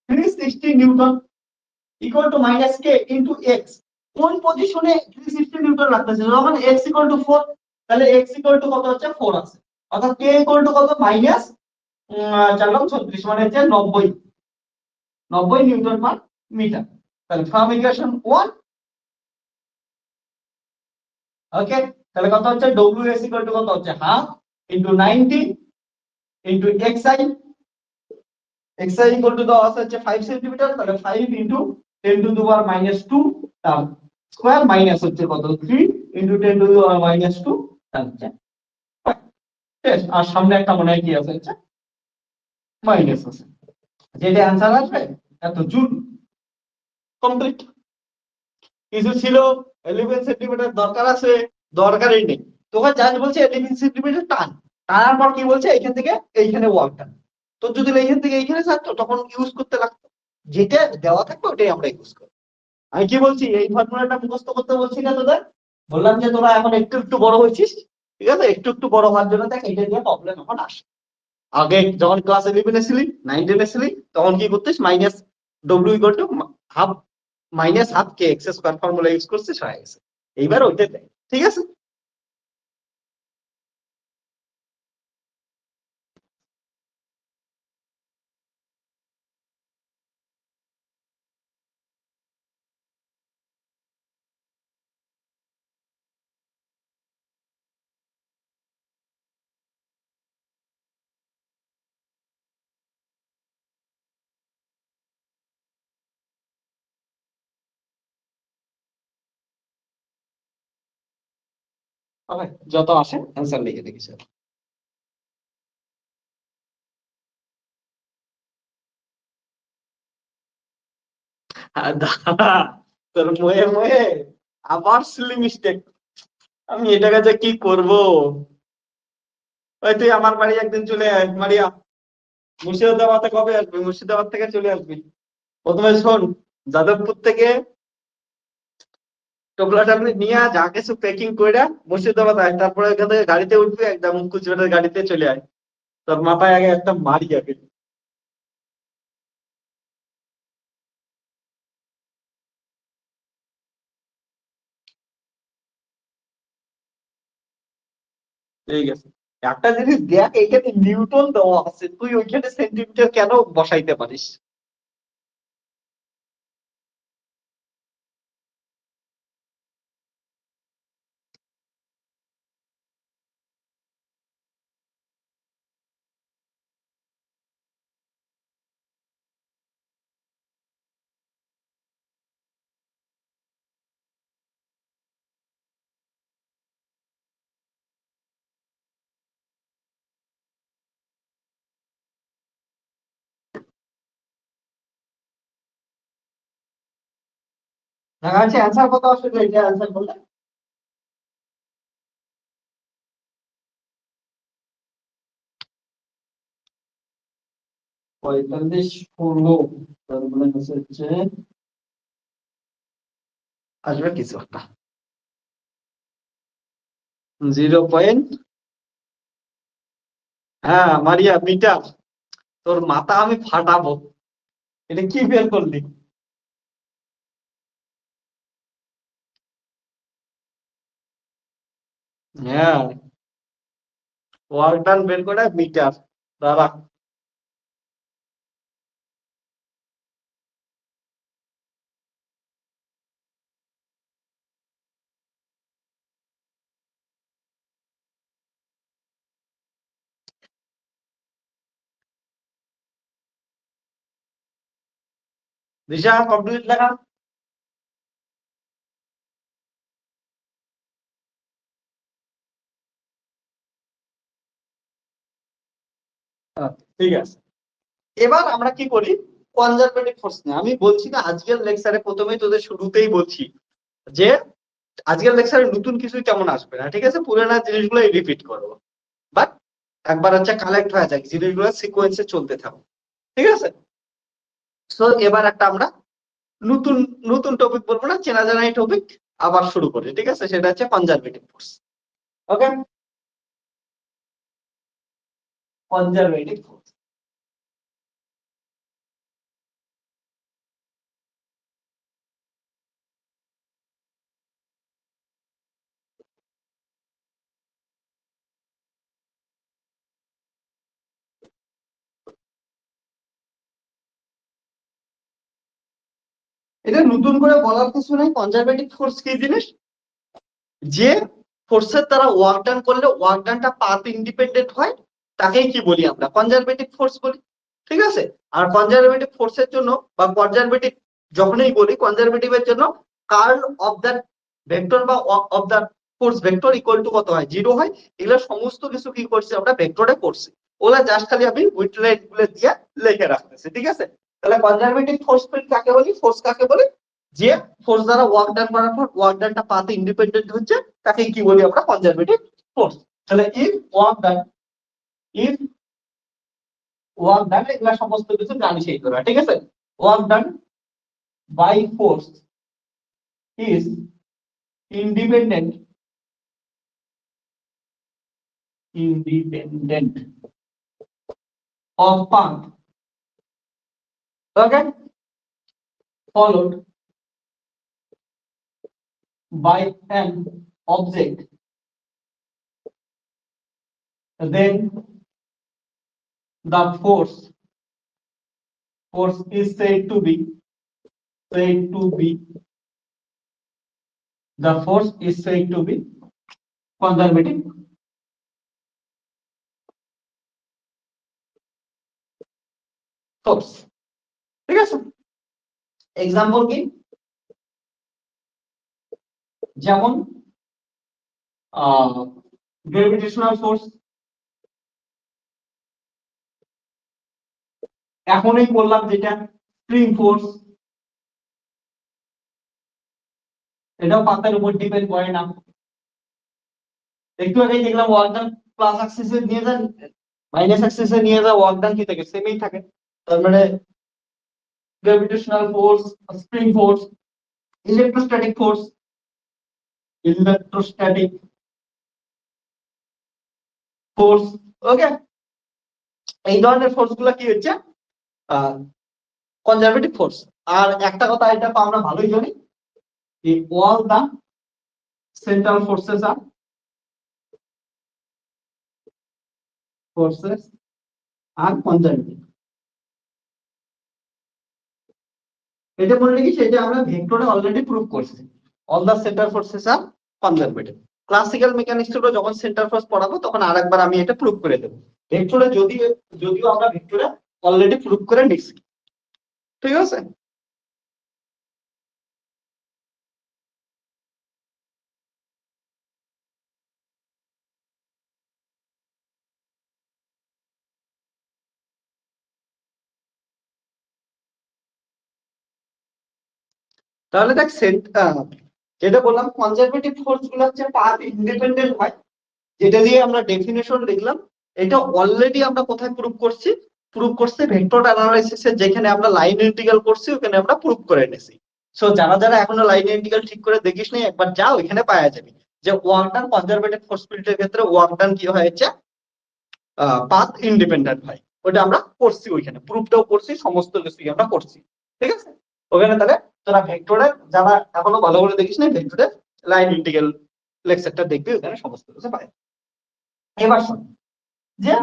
360 Newton equal to minus K into x কোন পজিশনে 360 নিউটন লাগতেছে যখন x ইকুয়াল টু 4 তাহলে x ইকুয়াল টু কত হচ্ছে 4 আছে অর্থাৎ k ইকুয়াল টু কত মাইনাস 4 মানে হচ্ছে 90 নিউটন পার মিটার তাহলে ফ্রম ইকুয়েশন 1 ওকে তাহলে কত হচ্ছে ws ইকুয়াল টু কত হচ্ছে half into 90 into xi xi equal two দেওয়া আছে 5 সেন্টিমিটার তাহলে 5 ইনটু 10 টু দি পাওয়ার -2 তার স্কয়ার মাইনাস হচ্ছে কত 3 ইনটু 10 টু দি পাওয়ার -2 তার হচ্ছে আর সামনে একটা মনে হয় কি আছে হচ্ছে মাইনাস আছে যেটা आंसर আসবে এত জুল কমপ্লিট কিছু ছিল 11 সেন্টিমিটার দরকার আছে দরকারই নেই তোকে জাস্ট বলছে 11 সেন্টিমিটার টান টানার পর কি বলছে এখান থেকে এইখানে ওয়ার্কটা তো যদি এইখান থেকে এইখানে থাকতো তখন ইউজ করতে লাগতো যেটা দেওয়া থাকতো ওটাই আমরা ইউজ করি আমি কি বলছি এই ফর্মুলাটা মুখস্থ করতে বলছি না তোদের বললাম যে তোরা এখন একটু একটু বড় হয়েছিস ঠিক আছে একটু একটু বড় হওয়ার জন্য দেখ এটা দিয়ে প্রবলেম এখন আসে আগে যখন ক্লাস 11 এ ছিলি 9 এ ছিলি তখন কি করতিস minus w equal to half minus half K X square formula use করছিস হয়ে গেছে এইবার ওইটা দেখ ঠিক আছে ওকে যত আসে অ্যানসার লিখে দেখিস তোর ময়ে ময়ে আবার সিলি মিস্টেক আমি এটাকে যে কি করব ওই তুই আমার বাড়ি একদিন চলে আয় মারিয়া মুর্শিদাবাদে কবে আসবি মুর্শিদাবাদ থেকে চলে আসবি প্রথমে শোন যাদবপুর থেকে টোপলা টাপলি নিয়ে যা কিছু প্যাকিং করে মুর্শিদাবাদ আয় তারপরে এখান থেকে গাড়িতে উঠবি একদম কুচবিহারের গাড়িতে চলে আয় তোর মাথায় আগে একটা মারি আগে ঠিক আছে একটা জিনিস দেখ এখানে নিউটন দেওয়া আছে তুই ওইখানে সেন্টিমিটার কেন বসাইতে পারিস দেখা যাচ্ছে অ্যান্সার কত আসলে এটা অ্যান্সার বললে 45 16 তারপরে হচ্ছে আসবে কিছু একটা 0. হ্যাঁ মারিয়া মিটার তোর মাথা আমি ফাটাবো এটা কি বের করলি হ্যাঁ ওয়ার্ক ডান বের করে মিটার দাঁড়া দিশা কমপ্লিট লেখা ঠিক আছে এবার আমরা কি করি কনজারভেটিভ ফোর্স নিয়ে আমি বলছি না আজকের লেকচারে প্রথমেই তোদের শুরুতেই বলছি যে আজকের লেকচারে নতুন কিছু তেমন আসবে না ঠিক আছে পুরানা জিনিসগুলো রিপিট করবো বাট একবার হচ্ছে কালেক্ট হয়ে যায় জিনিসগুলো সিকোয়েন্সে চলতে থাকো ঠিক আছে সো এবার একটা আমরা নতুন নতুন টপিক বলবো না চেনা জানাই টপিক আবার শুরু করি ঠিক আছে সেটা হচ্ছে কনজারভেটিভ ফোর্স ওকে কনজারভেটিভ ফোর্স এটা নতুন করে বলার কিছু নাই। কনজারভেটিভ ফোর্স কি জিনিস? যে ফোর্সের দ্বারা ওয়ার্ক ডান করলে ওয়ার্ক ডানটা পাথ ইন্ডিপেন্ডেন্ট হয়, তাকেই কি বলি আমরা? কনজারভেটিভ ফোর্স বলি। ঠিক আছে? আর কনজারভেটিভ ফোর্সের জন্য বা কনজারভেটিভ যখনই বলি, কনজারভেটিভের জন্য কার্ল অফ দ্যাট ভেক্টর বা of that force vector equal to কত হয়? 0 হয়। এগুলো সমস্ত কিছু কি করছি আমরা? ভেক্টরে করছি। ওগুলা জাস্ট খালি আমি উইথলাইট গুলো দিয়ে লিখে রাখতেছি। ঠিক আছে? তাহলে কনজারভেটিভ ফোর্স ফিল্ড কাকে বলি? ফোর্স কাকে বলি? যে ফোর্স দ্বারা ওয়ার্ক ডান করার পর ওয়ার্ক ডানটা পাথ ইন্ডিপেন্ডেন্ট হচ্ছে, তাকে কি বলি আমরা? Conservative force. তাহলে ইফ ওয়ার্ক ডান এগুলা সমস্ত কিছু জানি সেই তোরা। ঠিক আছে? Work done by force is independent of path, okay, followed by an object, then the force is said to be the force is said to be conservative force. ঠিক আছে? এক্সাম্পল কি? যেমন গ্রেভিটেশনাল ফোর্স, এখনই বললাম যেটা স্প্রিং ফোর্স, এটাও পাতার উপর ডিপেন্ড করে না। একটু আগেই দেখলাম ওয়ার্ক ডান প্লাস অ্যাক্সিসে নিয়ে যান, মাইনাস অ্যাক্সিসে নিয়ে যাওয়া ওয়ার্ক ডান কি থাকে? সেমই থাকে। তার মানে gravitational force, spring force, electrostatic force, okay, এই ধরনের ফোর্স গুলো কি হচ্ছে? Conservative force. আর একটা কথা এটা আমরা ভালোই জানি, all the central forces are conservative. এটা বললে কি, সেটা আমরা ভেক্টরে অলরেডি প্রুভ করছি। all the central forces are conservative. Classical মেকানিক্সে যখন সেন্টার ফোর্স পড়াবো তখন আরেকবার আমি এটা প্রুভ করে দেবো। ভেক্টরে যদিও আমরা ভেক্টরে অলরেডি প্রুভ করে নিচ্ছি। ঠিক আছে? তাহলে দেখ, যেটা বললাম কনজারভেটিভ ফোর্স গুলো হচ্ছে পাথ ইন্ডিপেন্ডেন্ট হয়, যেটা দিয়ে আমরা ডেফিনেশন লিখলাম। এটা অলরেডি আমরা কোথায় প্রুভ করছি? প্রুভ করছি ভেক্টর অ্যানালাইসিসে, যেখানে আমরা লাইন ইন্টিগ্রাল করছি ওখানে আমরা প্রুভ করে নিছি। সো যারা যারা এখনো লাইন ইন্টিগ্রাল ঠিক করে দেখিস নি, একবার যাও, ওইখানে পাওয়া যাবে যে ওয়ার্ক ডান কনজারভেটিভ ফোর্স ফিল্ডের ক্ষেত্রে ওয়ার্ক ডান কি হয়েছে? পাথ ইন্ডিপেন্ডেন্ট হয়। ওটা আমরা করছি, ওইখানে প্রুফটাও করছি, সমস্ত কিছুই আমরা করছি। ঠিক আছে? ওখানে তাহলে তোরা ভেক্টরের যারা এখনো ভালো করে দেখিস না, ভেক্টরের লাইন ইন্টিগ্রাল লেকচারটা দেখবি, ওখানে সমস্ত কিছু পাই। এবার শোন, যে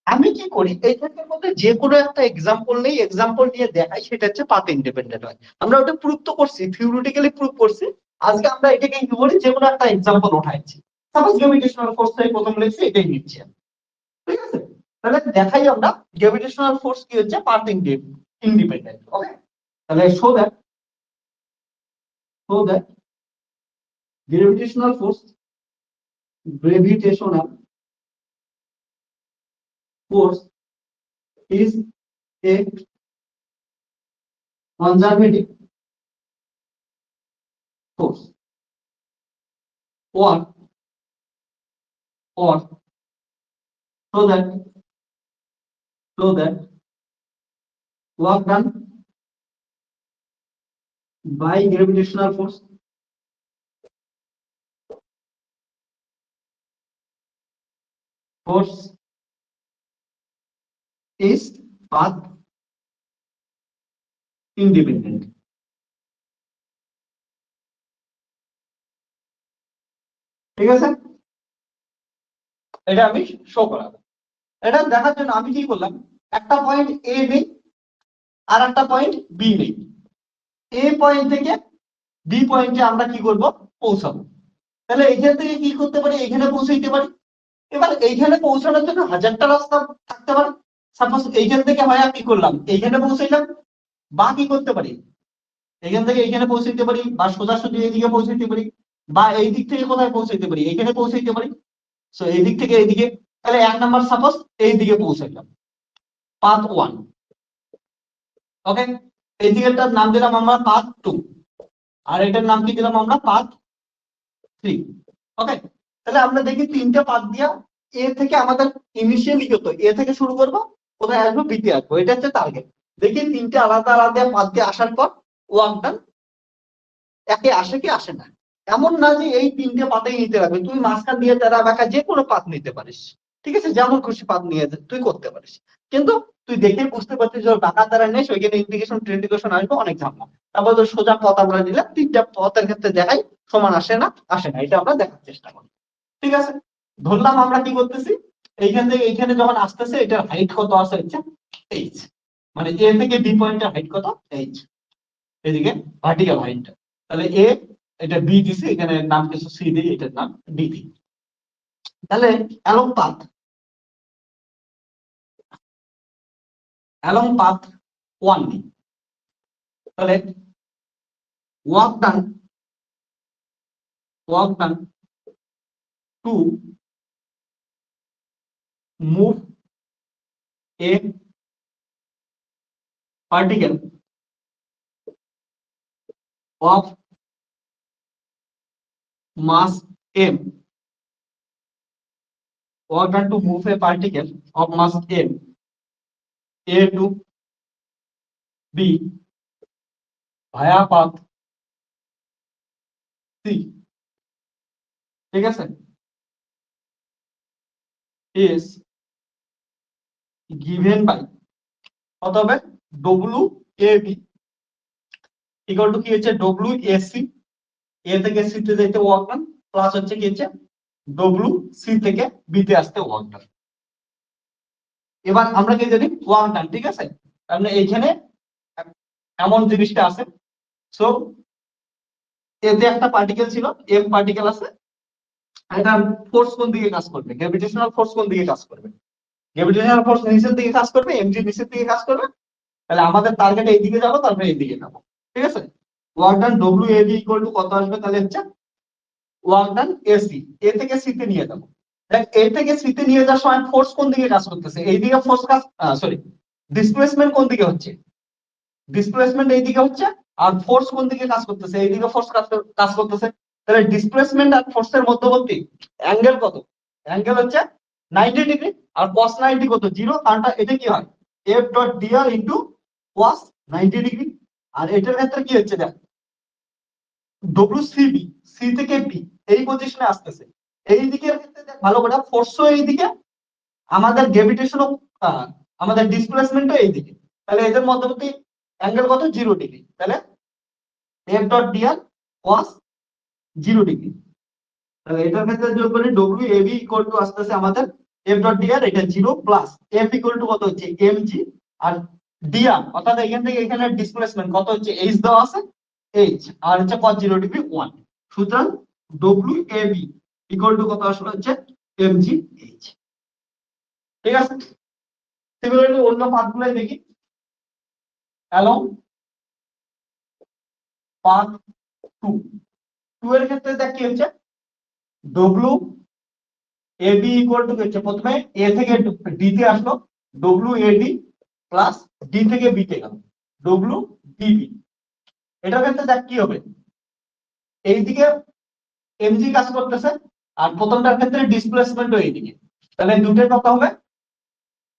আমি কি করি এই ক্ষেত্রের মধ্যে যে কোনো একটা এক্সাম্পল নেই, এক্সাম্পল নিয়ে দেখাই, সেটা হচ্ছে পাথ ইন্ডিপেন্ডেন্ট হয়। আমরা ওটা প্রুফ তো করছি, থিওরিটিক্যালি প্রুফ করছি। আজকে আমরা এটাকে কি করি? যে কোনো একটা এক্সাম্পল উঠাইছি। সাপোজ গ্র্যাভিটেশনাল ফোর্স থেকে প্রথম লিখছি, এটাই নিচ্ছি। ঠিক আছে? তাহলে দেখাই আমরা গ্র্যাভিটেশনাল ফোর্স কি হচ্ছে? Path independent. ওকে, তাহলে show that gravitational force is a conservative force, or so that work done by gravitational force is path independent. ঠিক আছে? এটা আমি শো করাবো। এটা দেখার জন্য আমি কি করলাম, একটা পয়েন্ট এ নেই আর একটা পয়েন্ট বি নেই। এ পয়েন্ট থেকে বি পয়েন্টে আমরা কি করব, পৌঁছাবো। তাহলে এইখান থেকে কি করতে পারি, এখানে পৌঁছাইতে পারি। এবার এইখানে পৌঁছানোর জন্য হাজারটা রাস্তা থাকতে পারে। সাপোজ এইখান থেকে হয় কি করলাম, এইখানে পৌঁছাইলাম, বা কি করতে পারি, এখান থেকে এইখানে পৌঁছাইতে পারি, বা সোজাসুজি এইদিকে পৌঁছাইতে পারি, বা এই দিক থেকে কোথায় পৌঁছাইতে পারি, এখানে পৌঁছাইতে পারি। সো এই দিক থেকে এইদিকে, তাহলে 1 নাম্বার সাপোজ এই দিকে পৌঁছাইলাম, পাথ 1। ওকে, এই দিকেরটার নাম দিলাম আমরা পাথ 2, আর এটার নাম কি দিলাম আমরা, পাথ 3। ওকে, তাহলে আমরা দেখি তিনটা পাথ দিয়া এ থেকে আমাদের ইনিশিয়ালি কত, এ থেকে শুরু করব, কোথায় আসবো, বিতে আসবো, এটা হচ্ছে টার্গেট। দেখি তিনটা আলাদা আলাদা পাথ দিয়ে আসার পর ওয়ার্ক ডান একে আসে কি আসে না। এমন না যে এই তিনটে পাতেই নিতে হবে, তুই মাঝখান দিয়ে তারা বাঁকা যে কোনো পাত নিতে পারিস, ঠিক আছে, যেমন খুশি পাত নিয়ে তুই করতে পারিস। কিন্তু তুই দেখে বুঝতে পারছিস যে বাঁকা তারা নেই, ওইখানে ইন্ডিকেশন ট্রেন্ডিকেশন আসবে অনেক ঝামেলা। তারপর তো সোজা পথ আমরা নিলাম, তিনটা পথের ক্ষেত্রে দেখাই সমান আসে না আসে না, এটা আমরা দেখার চেষ্টা করি। ঠিক আছে, ধরলাম আমরা কি করতেছি, এইখান থেকে এইখানে যখন আসতেছে এটার হাইট কত আছে হচ্ছে এইচ, মানে এ থেকে বি পয়েন্টের হাইট কত এইচ, এদিকে ভার্টিক্যাল হাইট। তাহলে এ, এটা বি দিছি, এখানে নাম কিছু সি দিই, এটার নাম ডি দিই। তাহলে অ্যালং পাথ 1 দিই। তাহলে work done to move A particle of mass m, work done to move a particle of mass m a to b via path c, ঠিক আছে, is given by কত হবে, W A B equal to কি হচ্ছে, W A C, এ থেকে C তে যেতে work done, plus হচ্ছে কি হচ্ছে ডব্লিউ সি থেকে বি তে আসতে ওয়ার্ক ডান। এবার আমরা কি জানি ওয়ার্ক ডান, ঠিক আছে, তাহলে এইখানে এমন জিনিসটা আছে। সো এতে একটা পার্টিকেল ছিল, এম পার্টিকেল আছে, এটা ফোর্স কোন দিকে কাজ করবে, গ্র্যাভিটেশনাল ফোর্স কোন দিকে কাজ করবে, গ্র্যাভিটেশনাল ফোর্স নিচের দিকে কাজ করবে, এমজি নিচের দিকে কাজ করবে। তাহলে আমাদের টার্গেট এইদিকে যাবো, তারপরে এইদিকে যাবো, ঠিক আছে। Work done W A B equal to কত আসবে, তাহলে হচ্ছে ওয়ার্ক ডান এসি, এ থেকে সি তে নিয়ে যাবো। দেখ এ থেকে সি তে নিয়ে যাওয়ার সময় ফোর্স কোন দিকে কাজ করতেছে, এইদিকে ফোর্স কাজ, সরি, ডিসপ্লেসমেন্ট কোন দিকে হচ্ছে, ডিসপ্লেসমেন্ট এইদিকে হচ্ছে, আর ফোর্স কোন দিকে কাজ করতেছে, এইদিকে ফোর্স কাজ করতেছে। তাহলে ডিসপ্লেসমেন্ট আর ফোর্সের মধ্যবর্তী অ্যাঙ্গেল কত, অ্যাঙ্গেল হচ্ছে 90 ডিগ্রি, আর cos 90 কত, 0, কারণটা এটা কি হয় f dot dr into cos 90 degree. আর এটার ক্ষেত্রে কি হচ্ছে, দেখ ডব্লিউসিবি, সি থেকে বি এই পজিশনে আসতেছে, এই দিকের ক্ষেত্রে দেখ ভালো করে, ফোর্সও এইদিকে, আমাদের গ্র্যাভিটেশনও, আমাদের ডিসপ্লেসমেন্টও এইদিকে। তাহলে এদের মধ্যবর্তী অ্যাঙ্গেল কত, 0 ডিগ্রি। তাহলে f dot dr cos 0 degree. তাহলে এটার ক্ষেত্রে যোগ করি W A B equal to আসতেছে আমাদের f ডট dr, এটা 0 প্লাস f ইকুয়াল টু কত হচ্ছে mg, আর dr অর্থাৎ এখান থেকে এখানে ডিসপ্লেসমেন্ট কত হচ্ছে h দেওয়া আছে, h, আর হচ্ছে cos 0 ডিগ্রি 1। সুতরাং W A B equal to কত আসলে হচ্ছে mg h, ঠিক আছে। সিমিলারলি অন্য পাথগুলো দেখি, অ্যালং পাথ 2 এর ক্ষেত্রে দেখ কি হচ্ছে, W A B equal to হচ্ছে প্রথমে এ থেকে ডি তে আসলো, W A D plus D থেকে বি তে গেল, ডব্লিউ ডিবি। এটার ক্ষেত্রে দেখ কি হবে, এইদিকে এমজি কাজ করতেছে, আর প্রথমটার ক্ষেত্রে ডিসপ্লেসমেন্টও এইদিকে। তাহলে দুটোর কত হবে,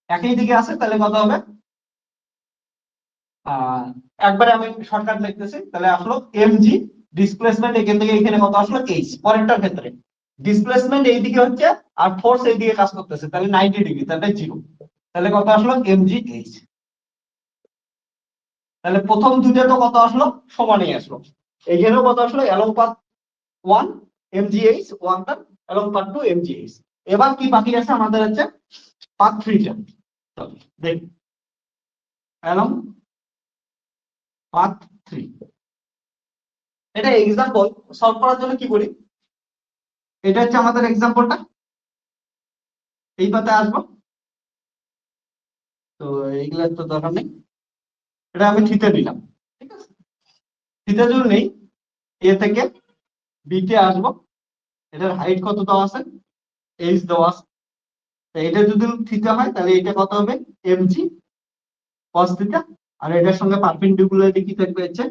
একই দিকে আছে, তাহলে কত হবে, একবারে আমি শর্টকাট লিখতেছি, তাহলে আসলো এমজি, ডিসপ্লেসমেন্ট এখান থেকে এখানে কত আসলো এইচ। পরেরটার ক্ষেত্রে ডিসপ্লেসমেন্ট এইদিকে হচ্ছে, আর ফোর্স এইদিকে কাজ করতেছে, তাহলে 90 ডিগ্রি, তাহলে 0, তাহলে কত আসলো এমজি এইচ। তাহলে প্রথম দুটো তো কত আসলো, সমানই আসলো। এইখানেও কত আসলো, অ্যালং পাথ 1 mgh 1 টার, অ্যালং পাথ 2 mgh। এবার কি বাকি আছে আমাদের, হচ্ছে পাথ 3 টা। দেখি অ্যালং পাথ 3, এটা এক্সাম্পল সলভ করার জন্য কি করি, এটা হচ্ছে আমাদের এক্সাম্পলটা, এই পাতায় আসবো। তো এইগুলোর তো দরকার নেই, এটা আমি থিতা দিলাম, ঠিক আছে। থিতা যদি নেই, এ থেকে বি তে আসবো, এটার হাইট কত দেওয়া আছে, এইচ দেওয়া আছে। এটা যদি থিতা হয় তাহলে এটা কত হবে, এমজি কস থিটা, আর এটার সঙ্গে পারপেন্ডিকুলারলি কি থাকবে হচ্ছে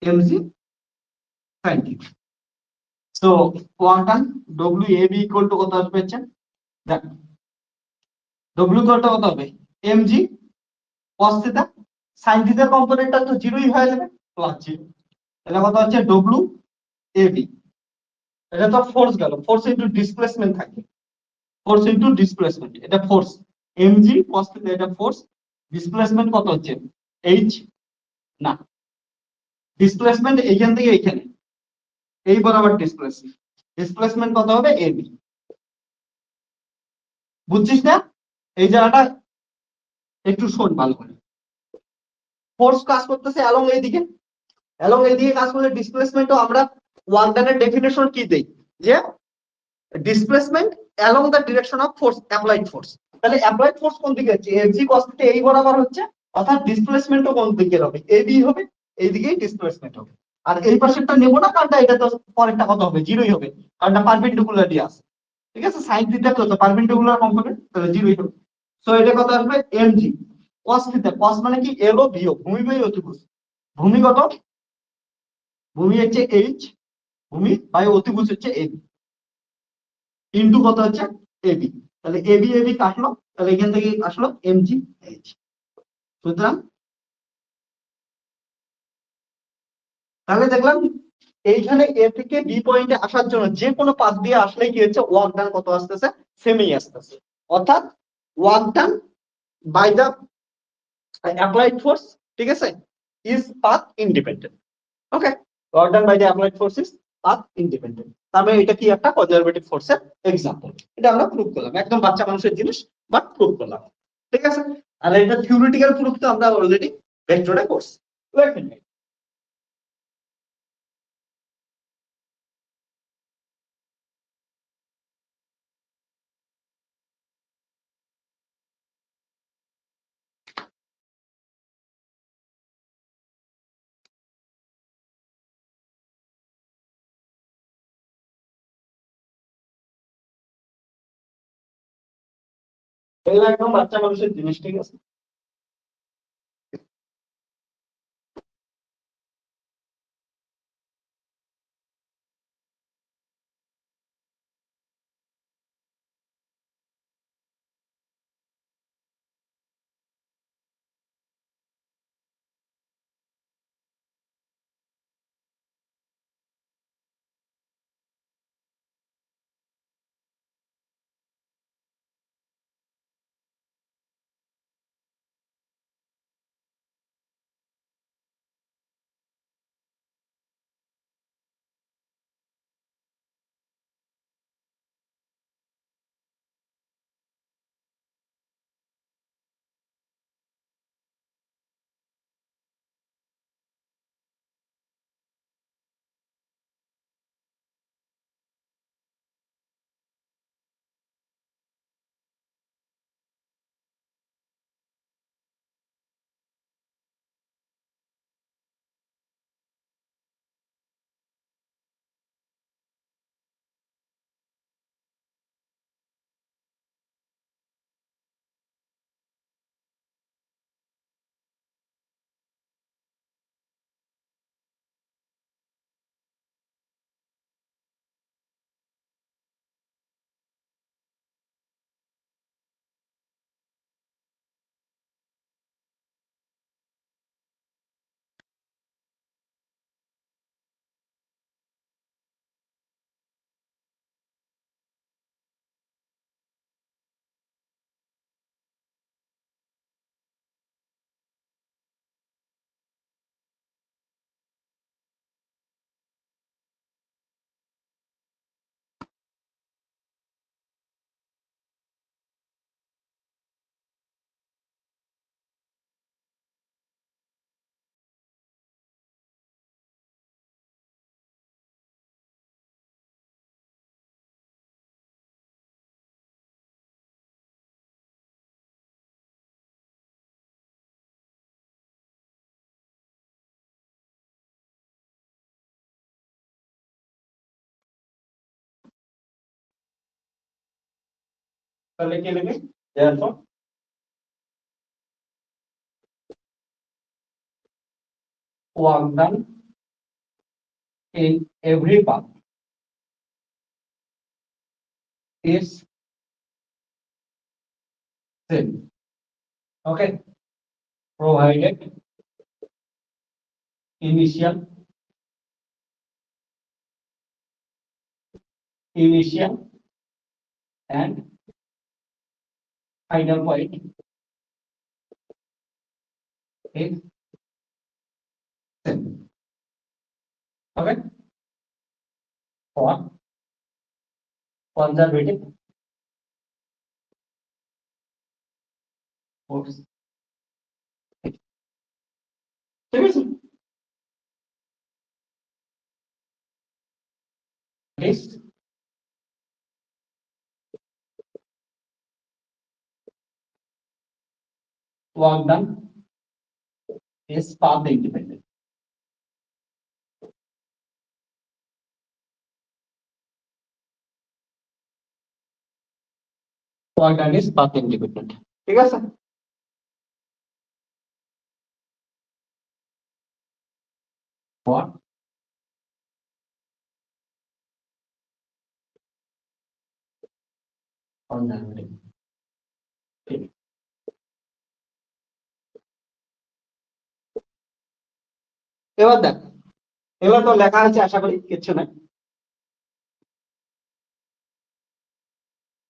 mg sine theta. So work done, W A B equal to কত আসবে হচ্ছে, দেখ ডব্লিউ কত কত হবে, এমজি কস থিটা, সাইন থিটার কম্পোনেন্টটা তো জিরোই হয়ে যাবে, প্লাস জিরো। তাহলে কত হচ্ছে ডব্লিউ এ বি, এটা তো ফোর্স গেল, ফোর্স ইনটু ডিসপ্লেসমেন্ট থাকবে, ফোর্স ইনটু ডিসপ্লেসমেন্ট, এটা ফোর্স এমজি কস থিটা, এটা ফোর্স, ডিসপ্লেসমেন্ট কত হচ্ছে এইচ, না ডিসপ্লেসমেন্ট এইখান থেকে এইখানে এই বরাবর ডিসপ্লেসমেন্ট, ডিসপ্লেসমেন্ট কত হবে এবি, বুঝছিস না এই জায়গাটা, একটু শোন ভালো করে। ফোর্স কাজ করতেছে অ্যালং এইদিকে, অ্যালং এইদিকে কাজ করলে ডিসপ্লেসমেন্টও আমরা ওয়ার্ক ডানের ডেফিনেশন কি দেই, যে displacement along the direction of force applied force. তাহলে অ্যাপ্লাইড ফোর্স কোন দিকে হচ্ছে, এফজি কস থিটা এই বরাবর হচ্ছে, অর্থাৎ ডিসপ্লেসমেন্টও কোন দিকে হবে, এবি হবে, এইদিকেই ডিসপ্লেসমেন্ট হবে। আর এই পাশেরটা নেব না, কারণ এটা তো পরেরটা কত হবে, জিরোই হবে, কারণ পারপেন্ডিকুলারলি আছে, ঠিক আছে। সাইন থিটা কত পারপেন্ডিকুলার কম্পোনেন্ট, তাহলে জিরোই হবে। সো এটা কত আসবে এমজি কস থিটা, কস মানে কি এল ও বিয়োগ ভূমি বাই অতিভুজ, ভূমি কত, ভূমি হচ্ছে এইচ, ভূমি বাই অতিভুজ হচ্ছে এবি, ইনটু কত হচ্ছে এবি, তাহলে এবি এবি কাটলো, তাহলে এখান থেকে আসলো এমজি এইচ। সুতরাং তাহলে দেখলাম এইখানে এ থেকে বি পয়েন্টে আসার জন্য যে কোনো পাথ দিয়ে আসলেই কি হচ্ছে, ওয়ার্ক ডান কত আসতেছে, সেমই আসতেছে, অর্থাৎ work done by the applied force, ঠিক আছে, is path independent. Okay, work done by the applied force is path independent. তার মানে এটা কি একটা কনজারভেটিভ ফোর্সের এক্সাম্পল, এটা আমরা প্রুভ করলাম, একদম বাচ্চা মানুষের জিনিস, বাট প্রুভ করলাম, ঠিক আছে। আর এটা থিওরিটিক্যাল প্রুফ তো আমরা অলরেডি ভেক্টরে করছি। এগুলো একদম বাচ্চা মানুষের জিনিস, ঠিক আছে। তাহলে কি লিখবে therefore work done in every path is same. Okay, provided initial and final point is same. Okay, for conservative force. ঠিক আছে, is work done is path independent. Work done is path independent. ঠিক আছে, for conservative. ঠিক। এবার দেখ, এবার তো লেখা আছে, আশা করি কিচ্ছু নাই।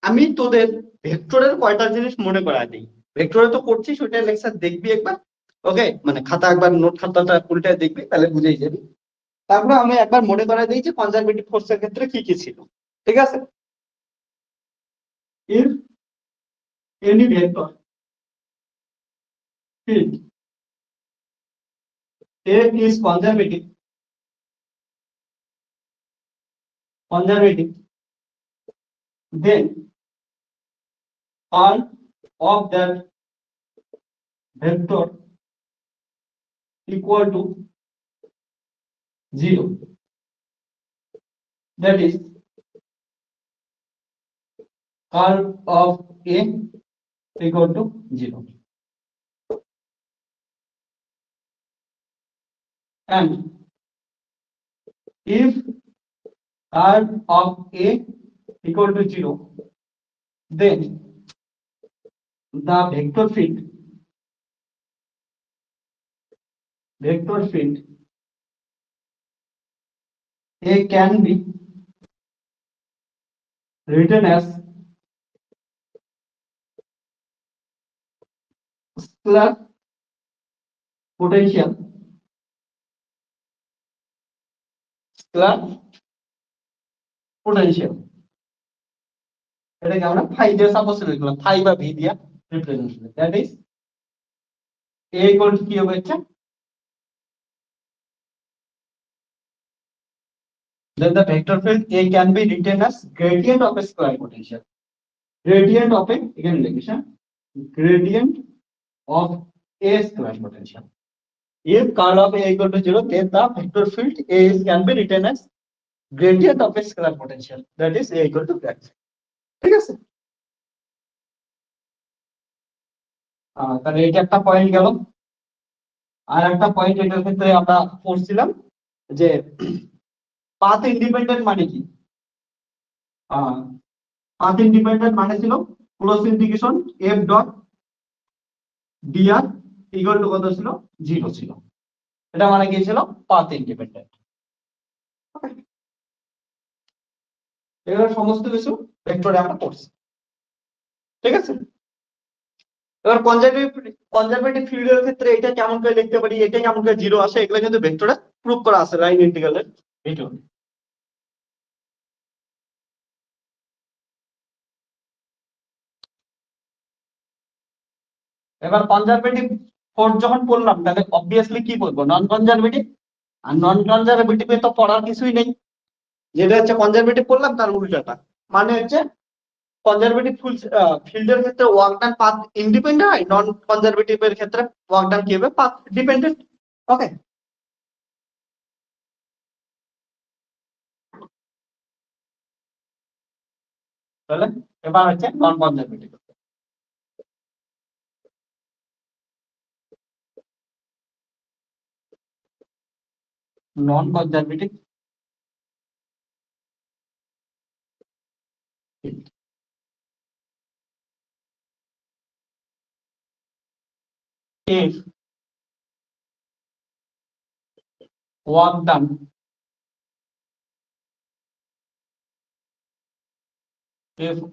আমি তোদের ভেক্টরের কয়টা জিনিস মনে করায় দিই। ভেক্টরে তো করছিস, ওইটা লেকচার দেখবি একবার। ওকে, মানে খাতা একবার নোট খাতাটা উল্টায় দেখবি, তাহলে বুঝেই যাবি। তারপরে আমি একবার মনে করায় দিই যে কনজারভেটিভ ফোর্সের ক্ষেত্রে কি কি ছিল। ঠিক আছে, if any vector field A is conservative, then all of that vector equal to 0. That is curl of A equal to 0. And if curl of A equal to 0, then the vector field A can be written as scalar potential এটাকে আমরা phi দিয়ে suppose লিখলাম, phi বা V দিয়া represent করব। That is A equal to কি হবে, হচ্ছে then the vector field A can be written as gradient of a scalar potential. Gradient of a, again লিখেছেন, gradient of A scalar potential. If curl of A equal to 0, then the vector field A can be written as gradient of a scalar potential. That is A equal to that. ঠিক আছে, তাহলে এটা একটা point গেল। আর একটা point এটার ক্ষেত্রে আমরা পড়ছিলাম যে পাথ ইন্ডিপেন্ডেন্ট মানে কি। পাথ ইন্ডিপেন্ডেন্ট মানে ছিল cross integration f dot dr equal to কত ছিল, 0 ছিল। এটা মানে কি ছিল, পাথ ইন্ডিপেন্ডেন্ট। এগুলো সমস্ত কিছু ভেক্টরে আমরা পড়ছি। ঠিক আছে, এবার কনজারভেটিভ ফিল্ডের ক্ষেত্রে এটা কেমন করে লিখতে পারি, এটা কেমন করে 0 আসে, এগুলো কিন্তু ভেক্টরে প্রুফ করা আছে লাইন ইন্টিগ্রালের ভিডিওতে। এবার কনজারভেটিভ ফোর্স যখন পড়লাম, তাহলে অবভিয়াসলি কি বলবো, নন কনজারভেটিভ। আর নন কনজারভেটিভে তো পড়ার কিছুই নেই, যেটা হচ্ছে কনজারভেটিভ পড়লাম তার উল্টাটা। মানে হচ্ছে কনজারভেটিভ ফিল্ডের ক্ষেত্রে ওয়ার্ক ডান পাথ ইন্ডিপেন্ডেন্ট হয়, নন কনজারভেটিভ এর ক্ষেত্রে ওয়ার্ক ডান কি হবে, পাথ ডিপেন্ডেন্ট। ওকে, তাহলে এবার হচ্ছে non conservative. Non conservative if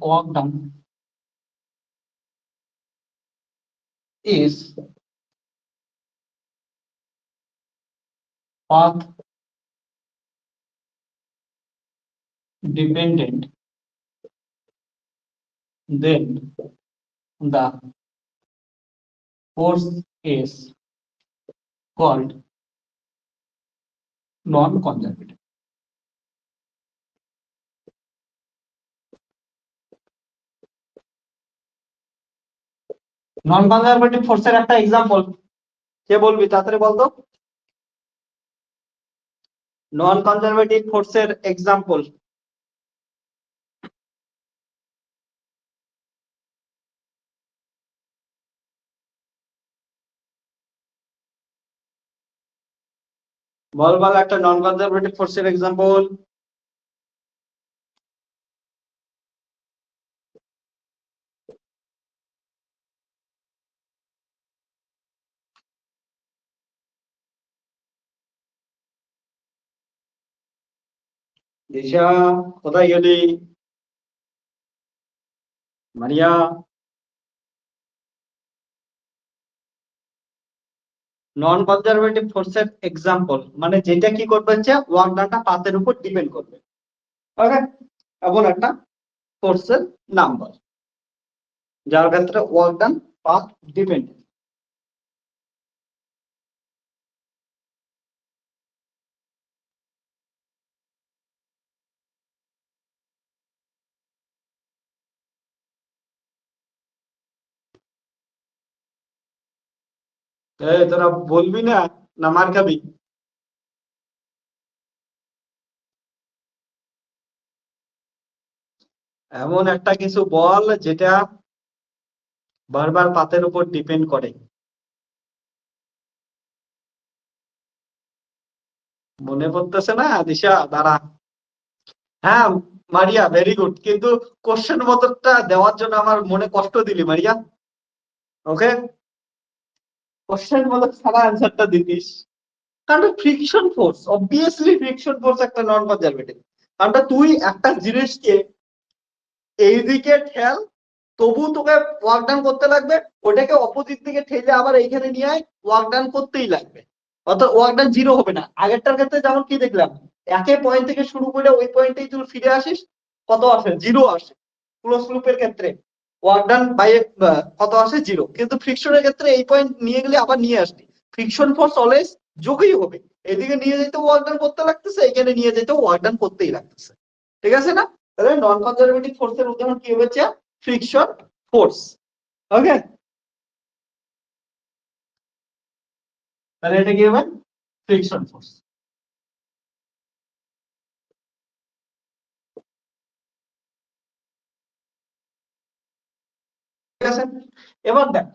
work done is path dependent, then the force is called non-conservative. Non conservative ফোর্সের একটা এক্সাম্পল কে বলবি তাড়াতাড়ি বলতো। নন কনজারভেটিভ ফোর্সের এক্সাম্পল বল বল একটা নন কনজারভেটিভ ফোর্সের এক্সাম্পল। দিশা কোথায় গেলি? মারিয়া নন কনজারভেটিভ ফোর্সের এক্সাম্পল মানে যেটা কি করবে হচ্ছে ওয়ার্ক ডানটা পাথের উপর ডিপেন্ড করবে। ওকে, এমন একটা ফোর্সের নাম্বার যার ক্ষেত্রে ওয়ার্ক ডান পাথ ডিপেন্ডেন্ট। তোরা বলবি না না মার খাবি? এমন একটা কিছু বল যেটা বারবার পাতের উপর ডিপেন্ড করে। মনে পড়তেছে না দিশা? দাঁড়া। হ্যাঁ মারিয়া, ভেরি গুড, কিন্তু কোশ্চেন মতটা দেওয়ার জন্য আমার মনে কষ্ট দিলি মারিয়া। ওকে, কোশ্চেন মত ছাড়া অ্যান্সারটা দিতিস। কারণ friction force, obviously friction force একটা নন কনজারভেটিভ। কারণ তুই একটা জিনিসকে এইদিকে ঠেল, তবু তোকে ওয়ার্ক ডান করতে লাগবে, ওটাকে অপোজিট দিকে ঠেলে আবার এইখানে নিয়ে আয়, ওয়ার্ক ডান করতেই লাগবে। অর্থাৎ ওয়ার্ক ডান জিরো হবে না। আগেরটার ক্ষেত্রে যেমন কি দেখলাম, একে পয়েন্ট থেকে শুরু করে ওই পয়েন্টেই তুই ফিরে আসিস, কত আসে? জিরো আসে। ক্লোজ লুপের ক্ষেত্রে ওয়ার্ক ডান বাই কত আসে? জিরো। কিন্তু ফ্রিকশনের ক্ষেত্রে এই পয়েন্ট নিয়ে গেলে আবার নিয়ে আসবি, ফ্রিকশন ফোর্স অলওয়েজ যোগই হবে। এদিকে নিয়ে যেতে ওয়ার্ক ডান করতে লাগতেছে, এখানে নিয়ে যেতে ওয়ার্ক ডান করতেই লাগতেছে। ঠিক আছে না? তাহলে নন কনজারভেটিভ ফোর্সের উদাহরণ কি হচ্ছে? Friction force. ওকে, তাহলে এটা কি হবে? Friction force. ঠিক আছে, এবার দেখ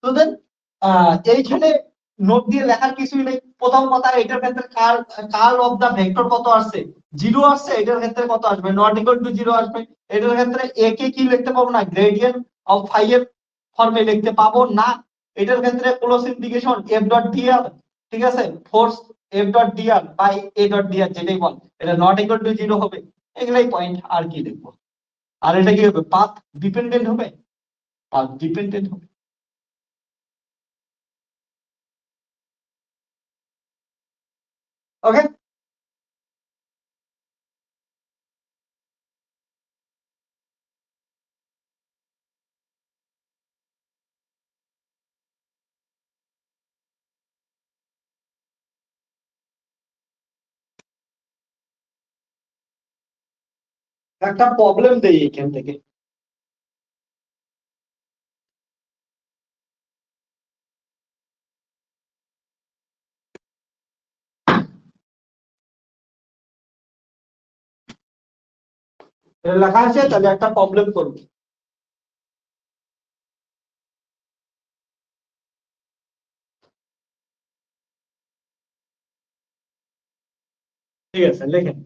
তোদের এইখানে নোট দিয়ে লেখার কিছুই নেই। প্রথম কথা, এটার ক্ষেত্রে কার্ল অফ দা ভেক্টর কত আসছে? জিরো আসছে। এটার ক্ষেত্রে কত আসবে? নট ইকুয়াল টু জিরো আসবে। এটার ক্ষেত্রে এ কে কি লিখতে পাবো না? গ্রেডিয়েন্ট অফ ফাই এর ফর্মে লিখতে পাবো না। এটার ক্ষেত্রে close integration F dot dr, ঠিক আছে, force F dot dr by A dot dr যেটাই বল, এটা নট ইকুয়াল টু জিরো হবে। এগুলাই পয়েন্ট, আর কি দেখবো? আর এটা কি হবে? পাথ ডিপেন্ডেন্ট হবে, পাথ ডিপেন্ডেন্ট হবে। ওকে, একটা প্রবলেম দেই এখান থেকে। লেখা আছে, তাহলে একটা প্রবলেম করবো। ঠিক আছে, লেখেন।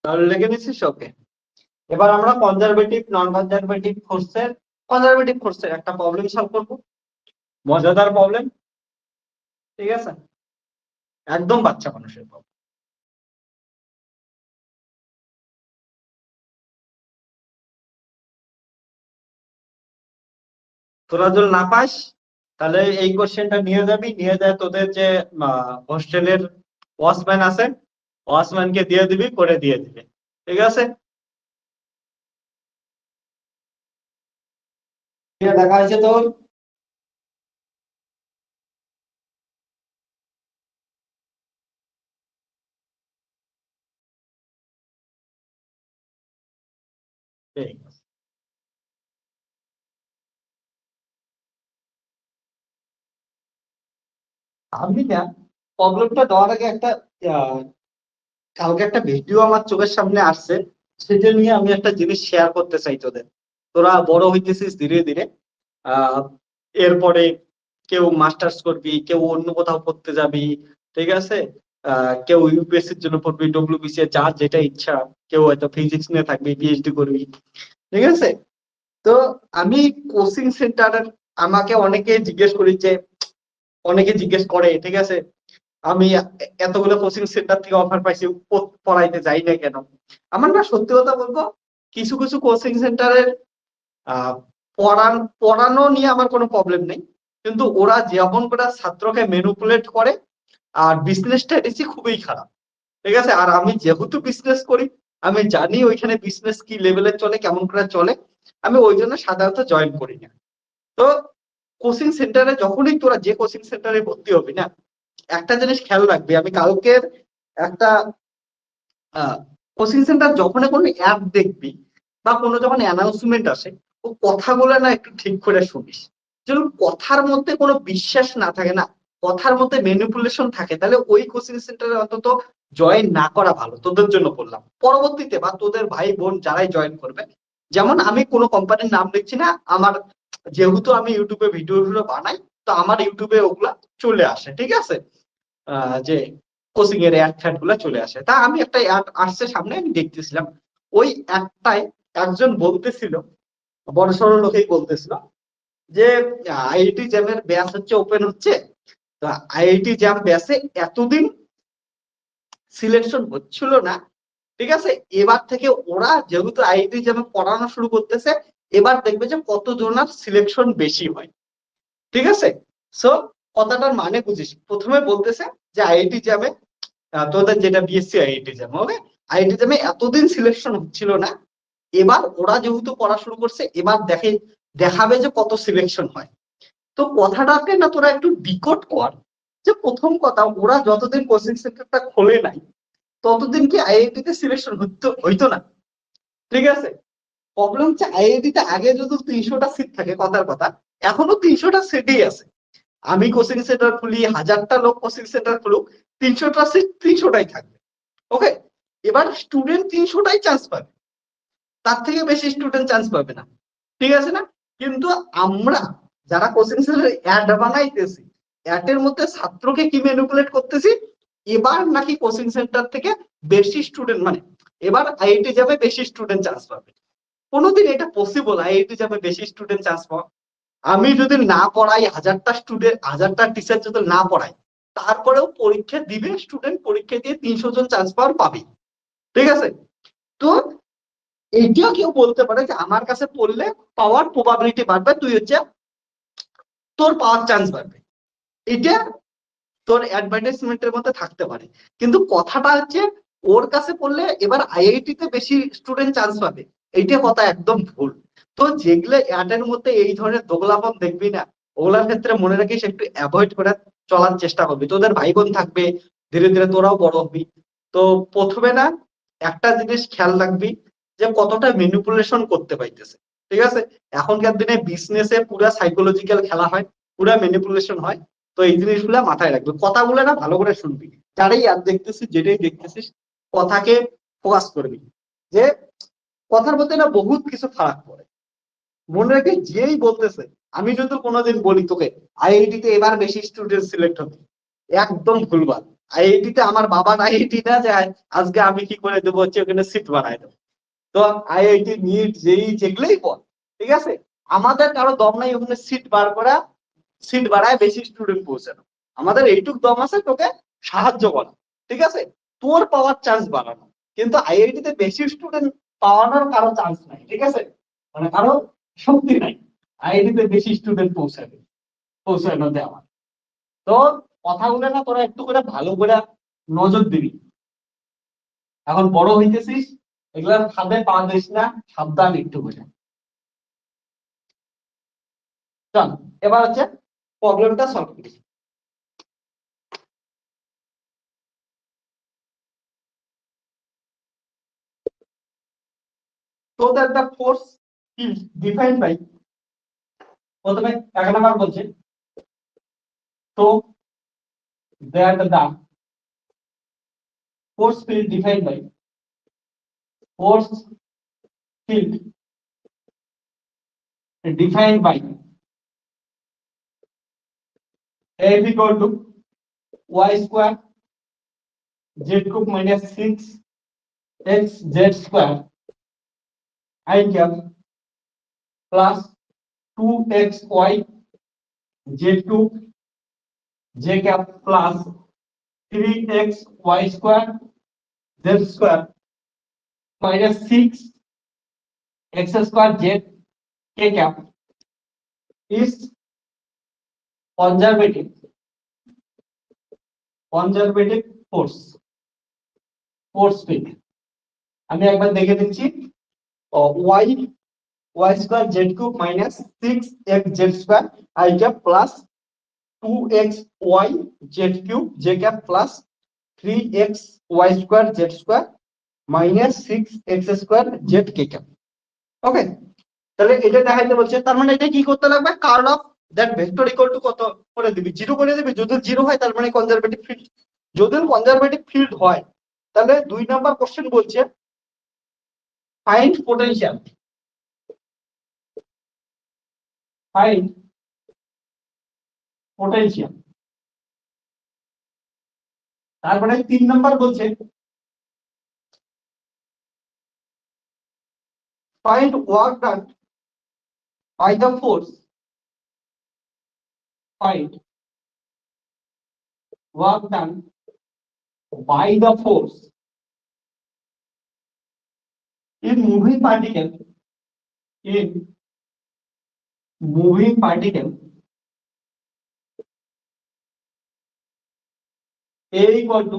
তাহলে লিখে নিচ্ছিস, ওকে। এবার আমরা কনজারভেটিভ নন কনজারভেটিভ ফোর্সের একটা প্রবলেম সলভ করব, মজাদার প্রবলেম। ঠিক আছে, একদম বাচ্চা মানুষের প্রবলেম। তোরা যদি না পাস, তাহলে এই কোশ্চেনটা নিয়ে যাবি, নিয়ে যায় তোদের যে হোস্টেলের ওয়াচম্যান আছে, ওয়াচম্যানকে দিয়ে দিবি, করে দিয়ে দিবে। ঠিক আছে, দেখা হয়েছে তোর? ঠিক আছে। আমি না প্রবলেমটা দেওয়ার আগে একটা আহ, কালকে একটা ভিডিও আমার চোখের সামনে আসছে, সেটা নিয়ে আমি একটা জিনিস শেয়ার করতে চাই তোদের। তোরা বড় হইতেছিস ধীরে ধীরে, আহ এরপরে কেউ মাস্টার্স করবি, কেউ অন্য কোথাও পড়তে যাবি। ঠিক আছে, কেউ ইউপিএসসি এর জন্য পড়বি, ডব্লিউবিসি এর, যার যেটা ইচ্ছা। কেউ হয়তো ফিজিক্স নিয়ে থাকবি, পিএইচডি করবি। ঠিক আছে, তো আমি কোচিং সেন্টারের, আমাকে অনেকে জিজ্ঞেস করি যে, অনেকে জিজ্ঞেস করে, ঠিক আছে, আমি এতগুলো কোচিং সেন্টার থেকে অফার পাইছি, পড়াইতে যাই না কেন? আমার না, সত্যি কথা বলবো, কিছু কিছু কোচিং সেন্টারের আহ পড়ানো নিয়ে আমার কোনো প্রবলেম নেই, কিন্তু ওরা যেমন করে ছাত্রকে ম্যানিপুলেট করে, আর বিজনেস স্ট্র্যাটেজি খুবই খারাপ। ঠিক আছে, আর আমি যেহেতু বিজনেস করি, আমি জানি ওইখানে বিজনেস কি লেভেলে চলে, কেমন করে চলে। আমি ওই জন্য সাধারণত জয়েন করি না। তো কোচিং সেন্টারে যখনই তোরা যে কোচিং সেন্টারে ভর্তি হবি না, একটা জিনিস খেয়াল রাখবি। আমি কালকের একটা কোচিং সেন্টার যখন কোনো অ্যাপ দেখবি বা কোনো যখন অ্যানাউন্সমেন্ট আসে, ও কথাগুলো না একটু ঠিক করে শুনিস। যেন কথার মধ্যে কোনো বিশ্বাস না থাকে, না কথার মধ্যে ম্যানিপুলেশন থাকে, তাহলে ওই কোচিং সেন্টারে অন্তত জয়েন না করা ভালো। তোদের জন্য বললাম, পরবর্তীতে বা তোদের ভাই বোন যারাই জয়েন করবে, যেমন আমি কোনো কোম্পানির নাম লিখছি না, আমার যেহেতু আমি ইউটিউবে ভিডিও বানাই, তো আমার ইউটিউবে ওগুলা চলে আসে। ঠিক আছে, যে কোচিং এর অ্যাড ফ্যাড গুলা চলে আসে, তা আমি একটা অ্যাড আসছে সামনে, আমি দেখতেছিলাম। ওই অ্যাডটাই একজন বলতেছিল, বড় সড়ো লোকেই বলতেছিল যে আইআইটি জ্যাম এর ব্যাচ হচ্ছে, ওপেন হচ্ছে। তো আইআইটি জ্যাম ব্যাচে এতদিন সিলেকশন হচ্ছিল না। ঠিক আছে, এবার থেকে ওরা যেহেতু আইআইটি জ্যামে পড়ানো শুরু করতেছে, এবার দেখবে যে কতজনের সিলেকশন বেশি হয়। ঠিক আছে, সো কথাটার মানে বুঝিস। প্রথমে বলতেছে যে আইআইটি জ্যামে, তোদের যেটা বিএসসি আইআইটি জ্যাম হবে, আইআইটি জ্যামে এতদিন সিলেকশন হচ্ছিল না, এবার ওরা যেহেতু পড়া শুরু করছে, এবার দেখাবে যে কত সিলেকশন হয়। তো কথাটাকে না তোরা একটু ডিকোড কর, যে প্রথম কথা, ওরা যতদিন কোচিং সেন্টারটা খোলে নাই, ততদিন কি আইআইটি তে সিলেকশন হইতো না? ঠিক আছে, প্রবলেম হচ্ছে আইআইটি তে আগে যদি 300টা সিট থাকে, কথার কথা, এখনো 300টা সিটই আছে। আমি কোচিং সেন্টার খুলি, 1000টা লোক কোচিং সেন্টার খুলুক, 300টা সিট 300টাই থাকবে। ওকে, এবার স্টুডেন্ট 300টাই চান্স পাবে, তার থেকে বেশি স্টুডেন্ট চান্স পাবে না, ঠিক আছে না? কিন্তু আমরা যারা কোচিং সেন্টারে অ্যাড বানাইতেছি, অ্যাডের মধ্যে ছাত্রকে কি ম্যানিপুলেট করতেছি, এবার নাকি কোচিং সেন্টার থেকে বেশি স্টুডেন্ট, মানে এবার আইআইটি যাবে বেশি স্টুডেন্ট চান্স পাবে। কোনোদিন এটা পসিবল আইআইটি যাবে বেশি স্টুডেন্ট চান্স পাওয়া? আমি যদি না পড়াই, 1000টা স্টুডেন্ট, 1000টা টিচার যদি না পড়াই, তারপরেও পরীক্ষা দিবে স্টুডেন্ট, পরীক্ষা দিয়ে 300 জন চান্স পাওয়ার পাবে, ঠিক আছে? তো এইটাও কেউ বলতে পারে যে আমার কাছে পড়লে পাওয়ার প্রবাবিলিটি বাড়বে, তুই হচ্ছে তোর পাওয়ার চান্স বাড়বে, এটা তোর অ্যাডভার্টাইজমেন্টের মধ্যে থাকতে পারে। কিন্তু কথাটা হচ্ছে ওর কাছে পড়লে এবার আইআইটি তে বেশি স্টুডেন্ট চান্স পাবে, এইটা কথা একদম ভুল। তো যেগুলো অ্যাডের মধ্যে এই ধরনের দোগলাপন দেখবি না, ওগুলোর ক্ষেত্রে মনে রাখিস একটু অ্যাভয়েড করে চলার চেষ্টা করবি। তোদের ভাই বোন থাকবে, ধীরে ধীরে তোরাও বড় হবি। তো প্রথমে না একটা জিনিস খেয়াল রাখবি যে কতটা ম্যানিপুলেশন করতে পাইতেছে, ঠিক আছে? এখনকার দিনে বিজনেসে পুরা সাইকোলজিক্যাল খেলা হয়, পুরা ম্যানিপুলেশন হয়। তো এই জিনিসগুলো মাথায় রাখবে, কথাগুলো না ভালো করে শুনবি, যারাই আর দেখতেছিস, যেটাই দেখতেছিস কথাকে ফোকাস করবি, যে কথার মধ্যে না বহুত কিছু ফারাক পড়ে। মনে রাখবি যেই বলতেছে, আমি যদি কোনোদিন বলি তোকে আইআইটি তে এবার বেশি স্টুডেন্ট সিলেক্ট হবে, একদম ভুলবার। আইআইটি তে আমার বাবার আইআইটি না যায়, আজকে আমি কি করে দেবো হচ্ছে ওখানে সিট বানায় দেবো। তো আইআইটি নিট যেই যেগুলোই বল, ঠিক আছে, আমাদের কারো দম নাই ওখানে সিট বার করা, সিট বাড়ায় বেশি স্টুডেন্ট পৌঁছানো। আমাদের এইটুক দম আছে তোকে সাহায্য করা, ঠিক আছে, তোর পাওয়ার চান্স বাড়ানো। কিন্তু আইআইটি তে বেশি স্টুডেন্ট পাওয়ানোর কারো চান্স নাই, ঠিক আছে, মানে কারো শক্তি নাই আইআইটি তে বেশি স্টুডেন্ট পৌঁছানো দেওয়া। তো কথাগুলো না তোরা একটু করে ভালো করে নজর দিবি। এখন বড় হইতেছিস, এগুলার খাদে পা দিস না, সাবধান একটু করে। চল এবার হচ্ছে প্রবলেমটা সলভ করি। So that the force is defined by, প্রথমে 1 নাম্বার বলছে তো that the force field defined by, force field defined by A is equal to y square z cube minus 6 x z square I cap plus 2xy z cube j cap plus 3xy square z square minus 6 x square z k cap is conservative force field। আমি একবার দেখে দিচ্ছি, y square z cube minus 6x z square I cap plus 2xy z cube j cap plus 3xy square z square minus 6x square z k cap। ওকে, তাহলে এটা দেখাইতে বলছে, তার মানে এটা কি করতে লাগবে, curl of that vector equal to কত করে দিবি, 0 করে দিবি। যদি 0 হয় তার মানে কনজারভেটিভ ফিল্ড, যদি কনজারভেটিভ ফিল্ড হয় তাহলে 2 নাম্বার কোশ্চেন বলছে ফাইন্ড পোটেনশিয়াল, তারপরে 3 নাম্বার বলছে find work done by the force, find work done by the force in moving particle, A equal to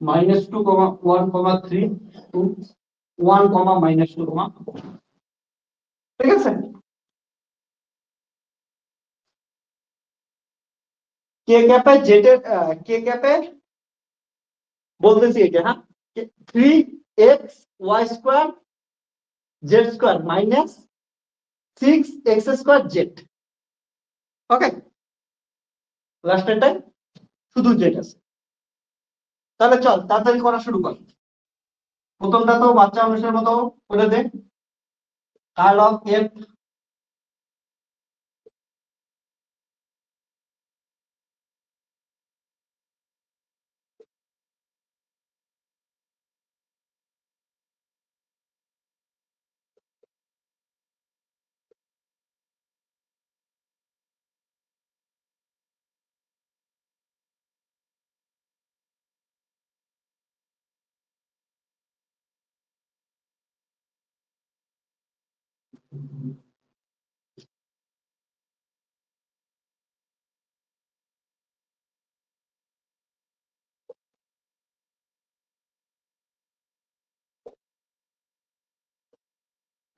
-2, 1, 3 to 1, -2, ঠিক আছে? কে ক্যাপে জেড কে ক্যাপে বলতেছি এটা, হ্যাঁ, 3xy square z square minus 6x² Z. Okay, লাস্টেরটাই শুধু Z আছে। তাহলে চল তাড়াতাড়ি করা শুরু কর। প্রথমটা তো বাচ্চা মানুষের মতো করে দে, কার্ল অফ এফ।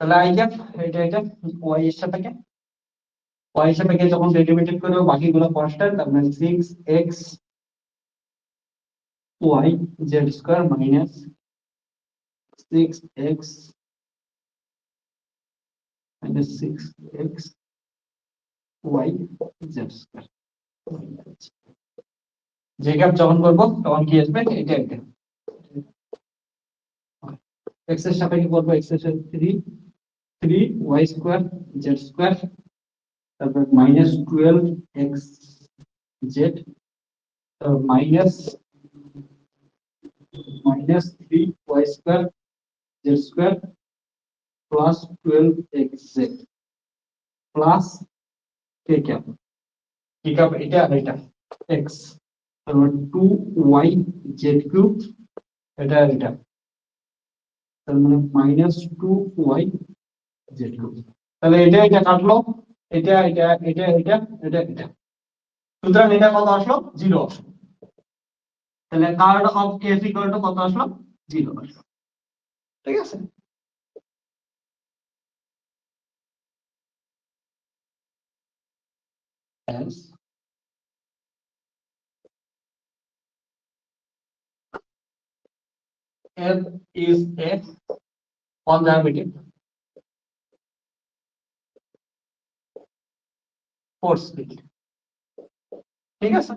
তাহলে আই ক্যাপ এটা ওয়াই এর সাপেক্ষে, ওয়াই এর সাপেক্ষে যখন ডেরিভেটিভ করব বাকিগুলো কনস্ট্যান্ট, তার মানে 6x y z² minus 6x minus 6x y z²। যে গ্যাপ যখন করব তখন কি আসবে, এটা x এর সাপেক্ষে করব, x এর সাথে 3y² z², তারপর মাইনাস 12x z, তারপর minus 3y² z² plus 12x z plus K cap, কি ক্যাপ এটা আর এটা x, তারপর 2y z³ এটা আর এটা, তার মানে মাইনাস 2y z³। তাহলে এটা কাটলো, এটা এটা এটা এটা এটা এটা, সুতরাং এটা কত আসলো, 0 আসলো। তাহলে curl of F equal to কত আসলো, 0 আসলো। ঠিক আছে, hence f is a conservative force field। ঠিক আছে,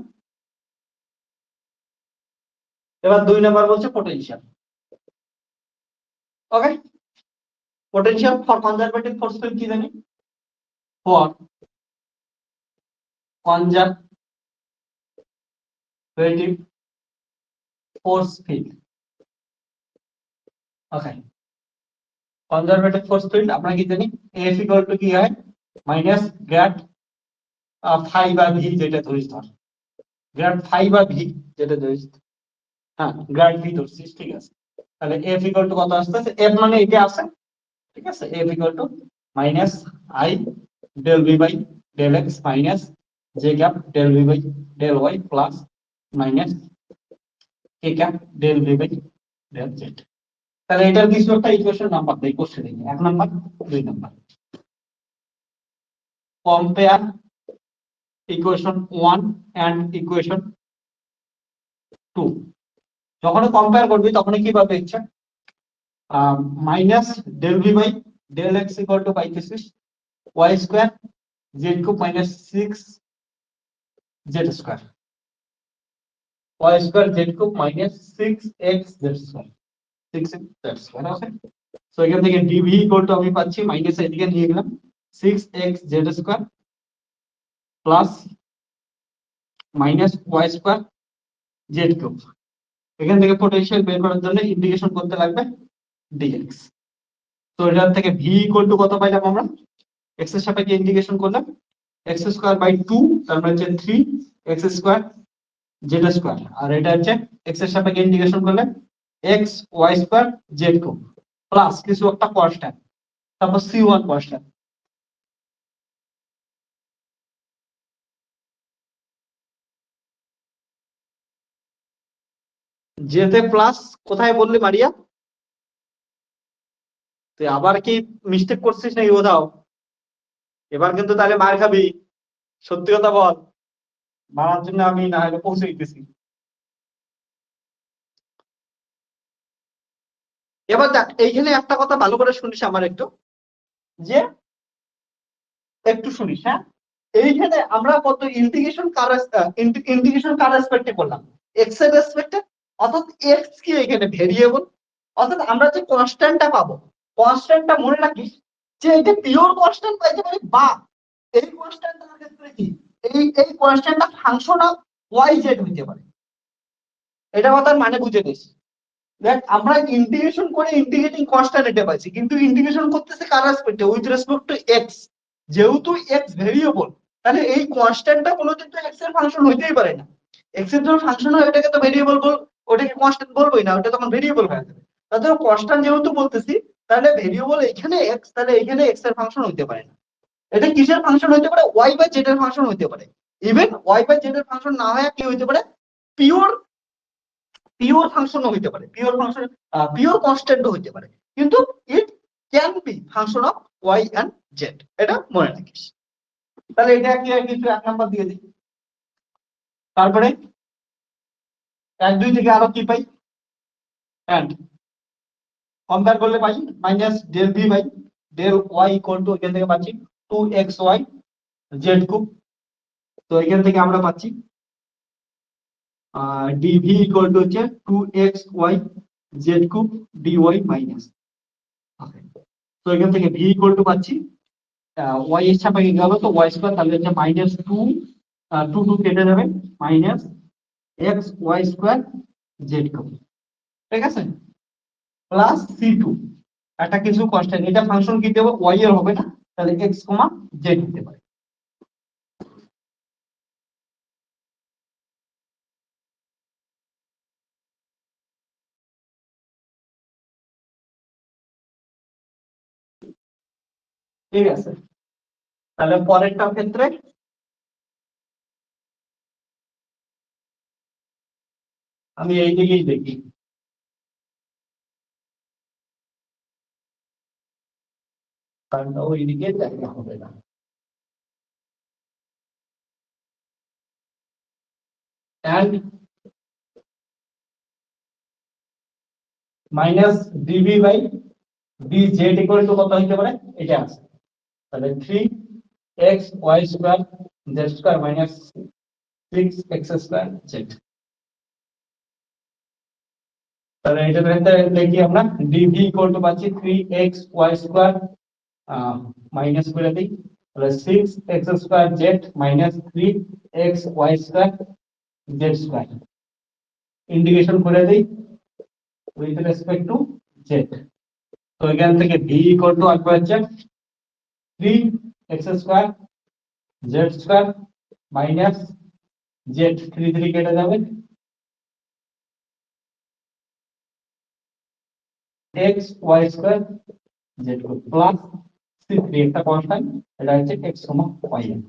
এবার 2 নাম্বার বলছে potential. Okay, potential for conservative force field কি জানি, for conservative force field. Okay, conservative force field আমরা কি জানি, এফ ইকুয়াল টু কি হয়, মাইনাস গ্রেড ফাই বা ভি, যেটা ধরিস ধর, গ্রেড ফাই বা ভি যেটা ধরিস, হ্যাঁ গ্রেড ভি ধরছিস, ঠিক আছে। তাহলে এফ ইকুয়াল টু কত আসতেছে, এফ মানে এটা আছে, ঠিক আছে, F equal to minus I del V by del X minus J cap del V by del Y plus minus K cap del V by del Z. তাহলে এটার কিছু একটা ইকুয়েশন নাম্বার দেই কোশ্চেনে, 1 number 2 number. Compare equation 1 and equation 2। যখন compare করবি তখন কি পাবে, ইচ্ছা minus del V by del X equal to পাইতেছিস Y square Z cube minus 6 Z square, Y square Z cube minus 6x Z square, 6x Z square. Okay, so এখান থেকে DV equal to আমি পাচ্ছি minus, এদিকে নিয়ে গেলাম 6x Z square plus minus y square Z cube. এখান থেকে potential বের করার জন্য ইন্টিগ্রেশন করতে লাগবে dx। তো এটার থেকে v ইকুয়াল টু কত পাইলাম আমরা, x এর সাপেক্ষে ইন্টিগ্রেশন করলাম x স্কয়ার বাই 2, তার মানে হচ্ছে 3x স্কয়ার জেড স্কয়ার, আর এটা হচ্ছে x এর সাপেক্ষে ইন্টিগ্রেশন করলে x y square Z cube plus কিছু একটা কনস্ট্যান্ট, তারপর c1 কনস্ট্যান্ট। যেতে প্লাস কোথায় বললি মারিয়া, তুই আবার কি মিস্টেক করছিস নাকি কোথাও, এবার কিন্তু তাহলে মার খাবি, সত্যি কথা বল, মারার জন্য আমি না হলে পৌঁছে দিতেছি। এবার দেখ এইখানে একটা কথা ভালো করে শুনিস আমার একটু, যে একটু শুনিস, হ্যাঁ। এইখানে আমরা কত ইন্টিগ্রেশন কার রেসপেক্টে করলাম, এক্স এর রেসপেক্টে, অর্থাৎ এক্স কি এখানে ভেরিয়েবল, অর্থাৎ আমরা যে কনস্ট্যান্টটা পাবো, কনস্ট্যান্টটা মনে রাখিস যে এটা পিওর কনস্ট্যান্ট পাইতে পারি, বা এই কনস্ট্যান্টের ক্ষেত্রে কি এই কনস্ট্যান্টটা ফাংশন অফ ওয়াই জেড হইতে পারে। এটা কথার মানে বুঝে নিস। দেখ আমরা ইন্টিগ্রেশন করে ইন্টিগ্রেটিং কনস্ট্যান্ট এটা পাইছি, কিন্তু ইন্টিগ্রেশন করতেছে কার রেসপেক্টে, উইথ রেসপেক্ট টু এক্স। যেহেতু এক্স ভেরিয়েবল, তাহলে এই কনস্ট্যান্টটা কোনোদিন তো এক্স এর ফাংশন হইতেই পারে না। এক্স এর যখন ফাংশন হয় ওটাকে তো ভেরিয়েবল ওটাকে কনস্ট্যান্ট বলবোই না, ওটা তখন ভেরিয়েবল হয়ে যাবে। তাহলে কনস্ট্যান্ট যেহেতু বলতেছি, তাহলে ভেরিয়েবল এখানে এক্স, তাহলে এখানে এক্স এর ফাংশন হইতে পারে না। এটা কিসের ফাংশন হইতে পারে, ওয়াই বাই জেড এর ফাংশন হইতে পারে। ইভেন ওয়াই বাই জেড এর ফাংশন না হয় কি হইতে পারে, পিওর ফাংশনও হইতে পারে, পিওর কনস্ট্যান্টও হইতে পারে, কিন্তু it can be function of y and z, এটা মনে রাখিস। তাহলে এটা কি কিছু 1 নাম্বার দিয়ে দিই। তারপরে 1 2 থেকে আরো কি পাই, এন্ড কম্পেয়ার করলে পাই minus del V by del Y equal to, এখান থেকে পাচ্ছি 2xy জেড কিউব। তো এখান থেকে আমরা পাচ্ছি ডিভি ইকুয়াল টু হচ্ছে 2xy Z cube dy minus. তো এখান থেকে ভি ইকুয়াল টু পাচ্ছি ওয়াই এর সাপেক্ষে গেল তো ওয়াই স্কয়ার, তাহলে হচ্ছে মাইনাস 2 কেটে যাবে, minus x y square Z cube, ঠিক আছে, প্লাস c2 একটা কিছু কনস্ট্যান্ট, এটা ফাংশন কি দেব, ওয়াই এর হবে না, তাহলে এক্স কমা জেড দিতে পারে। ঠিক আছে, তাহলে পরেরটার ক্ষেত্রে আমি এই দিকেই দেখি, কারণ ওই দিকে দেখা হবে না। and minus dv by d z equal to কত হতে পারে, এটা আছে, তাহলে 3xy square z square minus 6x square z. তাহলে এটা দেখি আমরা ডিভি ইকুয়াল টু পাচ্ছি 3xy স্কয়ার মাইনাস করে দিই, তাহলে 6x square Z minus 3xy square z square, integration করে দিই উইথ রেসপেক্ট টু জেড। তো এখান থেকে ভি ইকুয়াল টু আসবে হচ্ছে 3x square z square minus z, 3 3 কেটে যাবে, x y square z plus c3 একটা কনস্ট্যান্ট, এটা হচ্ছে এক্স কমা ওয়াই এর।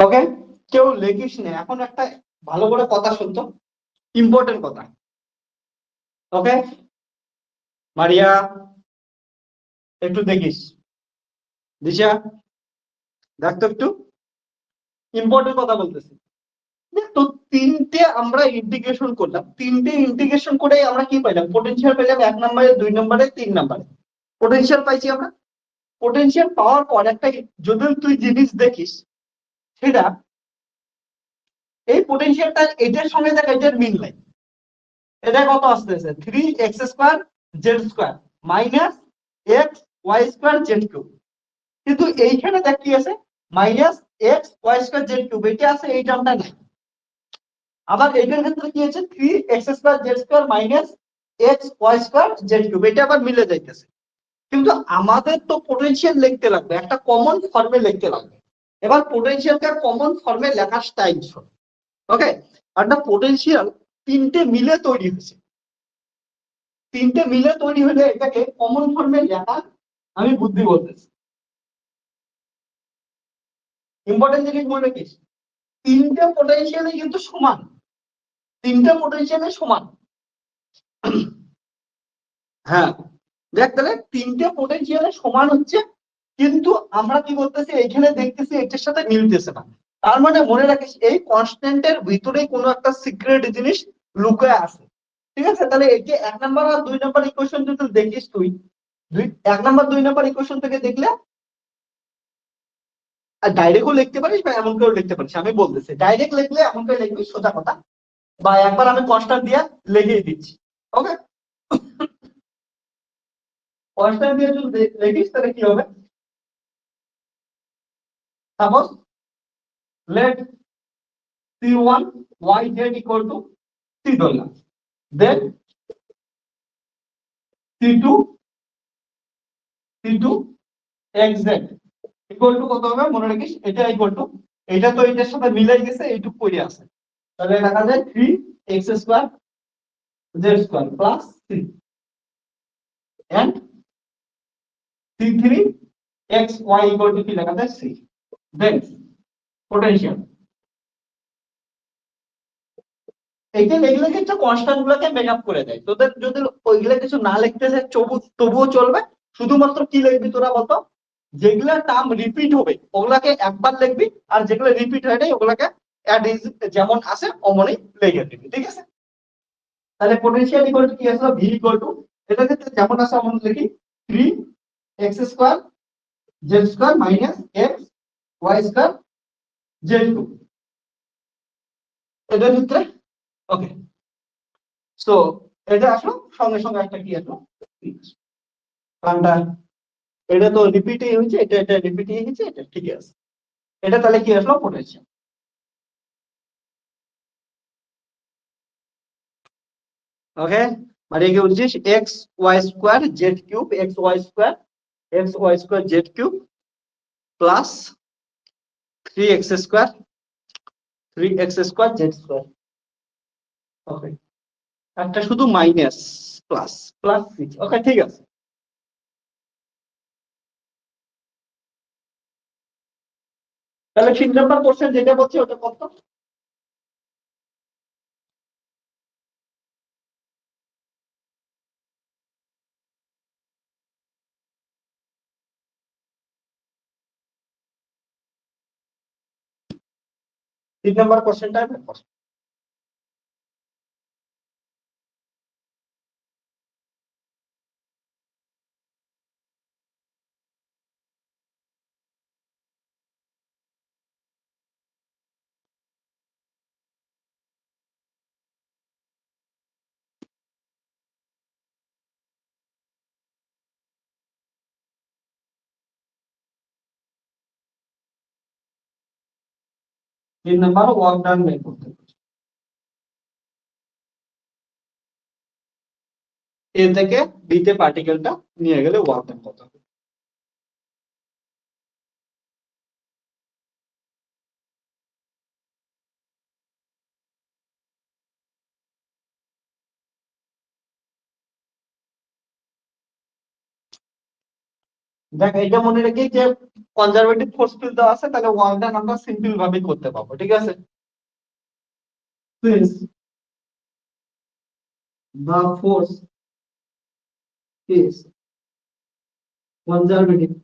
ওকে, কেউ লেখিস না এখন, একটা ভালো করে কথা শুনতো, ইম্পর্টেন্ট কথা। ওকে মারিয়া, একটু দেখিস, দিশা দেখ তো একটু, ইম্পর্টেন্ট কথা বলতেছি। তো তিনটে আমরা ইন্টিগ্রেশন করলাম, তিনটে ইন্টিগ্রেশন করে আমরা কি পাইলাম, পোটেনশিয়াল পেলাম 1 নম্বরে, 2 নম্বরে, 3 নম্বরে পোটেনশিয়াল পাইছি আমরা। পোটেনশিয়াল পাওয়ার পর একটা যদি তুই জিনিস দেখিস, সেটা এই পোটেনশিয়ালটা এটার সঙ্গে দেখ এটার মিল নাই। এটা কত আসতেছে, 3x square z square minus x y square Z cube, কিন্তু এইখানে দেখ কি আছে, minus x y square Z cube, এটা আছে, এই টার্মটা নাই। আবার এইটার ক্ষেত্রে কি আছে, 3x square z square minus x y square Z cube, এটা আবার মিলে যাইতেছে। কিন্তু আমাদের তো পোটেনশিয়াল লিখতে লাগবে, একটা কমন ফর্মে লিখতে লাগবে। এবার পোটেনশিয়ালকে কমন ফর্মে লেখার স্টাইল শোন। ওকে, একটা পোটেনশিয়াল তিনটে মিলে তৈরি হয়েছে, তিনটে মিলে তৈরি হলে এটাকে কমন ফর্মে লেখা আমি বুদ্ধি বলতেছি। ইম্পর্টেন্ট জিনিস মনে রাখিস, তিনটে পোটেনশিয়ালে কিন্তু সমান, তিনটে পোটেনশিয়ালে সমান। হ্যাঁ দেখ, তাহলে তিনটে পোটেনশিয়ালে সমান হচ্ছে, কিন্তু আমরা কি বলতেছি, এখানে দেখতেছি এটার সাথে মিলতেছে না, তার মানে মনে রাখিস এই কনস্ট্যান্টের ভিতরে কোনো একটা সিক্রেট জিনিস লুকায় আছে, ঠিক আছে? তাহলে এই যে 1 নাম্বার আর 2 নাম্বার ইকুয়েশন যদি দেখিস তুই 1 নাম্বার 2 নাম্বার ইকুয়েশন থেকে দেখলে ডাইরেক্টও লিখতে পারিস বা এমন করেও লিখতে পারিস। আমি বলতেছি ডাইরেক্ট লিখলে এমন করে লিখবি সোজা কথা, বা একবার আমি কনস্ট্যান্ট দিয়ে লিখেই দিচ্ছি। ওকে, কনস্ট্যান্ট দিয়ে যদি লিখিস তাহলে কি হবে? Suppose let c1 yz equal to c ধরলাম, then c2 xz equal to কত হবে মনে রাখিস? এটা equal to, এটা তো এটার সাথে মিলাই গেছে, এইটুকু পড়ে আছে, তাহলে লেখা যায় 3x square z square plus 3 and c3 xy equal to কি লেখা যায়? c, then potential এইটা লিখলে কিন্তু কনস্ট্যান্ট গুলোকে মেকআপ করে দেয়। তোদের যদি ওইগুলা কিছু না লিখতে চায় তবুও চলবে, শুধুমাত্র কি লিখবি তোরা বলতো? যেগুলা টার্ম রিপিট হবে ওগুলাকে একবার লিখবি, আর যেগুলো রিপিট হয় নাই ওগুলাকে যেমন আছে অমনই লিখে দিবি, ঠিক আছে? তাহলে পোটেনশিয়াল ইকুয়াল টু কি আসলে? ভি ইকুয়াল টু এটা ক্ষেত্রে যেমন আছে অমন লিখি, 3x square z square minus x y square z2 এটার ক্ষেত্রে। ওকে, সো এটা আসলো সঙ্গে সঙ্গে একটা কি আসলো? কারণটা এটা তো রিপিটই হয়েছে, এটা রিপিটই হয়েছে, এটা ঠিক আছে। এটা তাহলে কি আসলো? পোটেনশিয়াল। ওকে, মানে কি বলছিস? X Y square Z cube X Y square Z cube plus 3x square Z square. Okay, একটা শুধু মাইনাস প্লাস প্লাস 6। ওকে, ঠিক আছে। তাহলে 3 নাম্বার কোশ্চেন যেটা বলছি ওটা কত? তিন নাম্বার কোশ্চেনটা 3 নাম্বার ওয়ার্ক ডান বের করতে হবে। এ থেকে বি তে পার্টিকেলটা নিয়ে গেলে ওয়ার্ক ডান কত হবে? দেখ এটা মনে রেখে যে কনজারভেটিভ ফোর্স ফিল্ড দেওয়া আছে, তাহলে ওয়ার্ক ডান আমরা সিম্পল ভাবে করতে পারবো, ঠিক আছে? Since the force is conservative,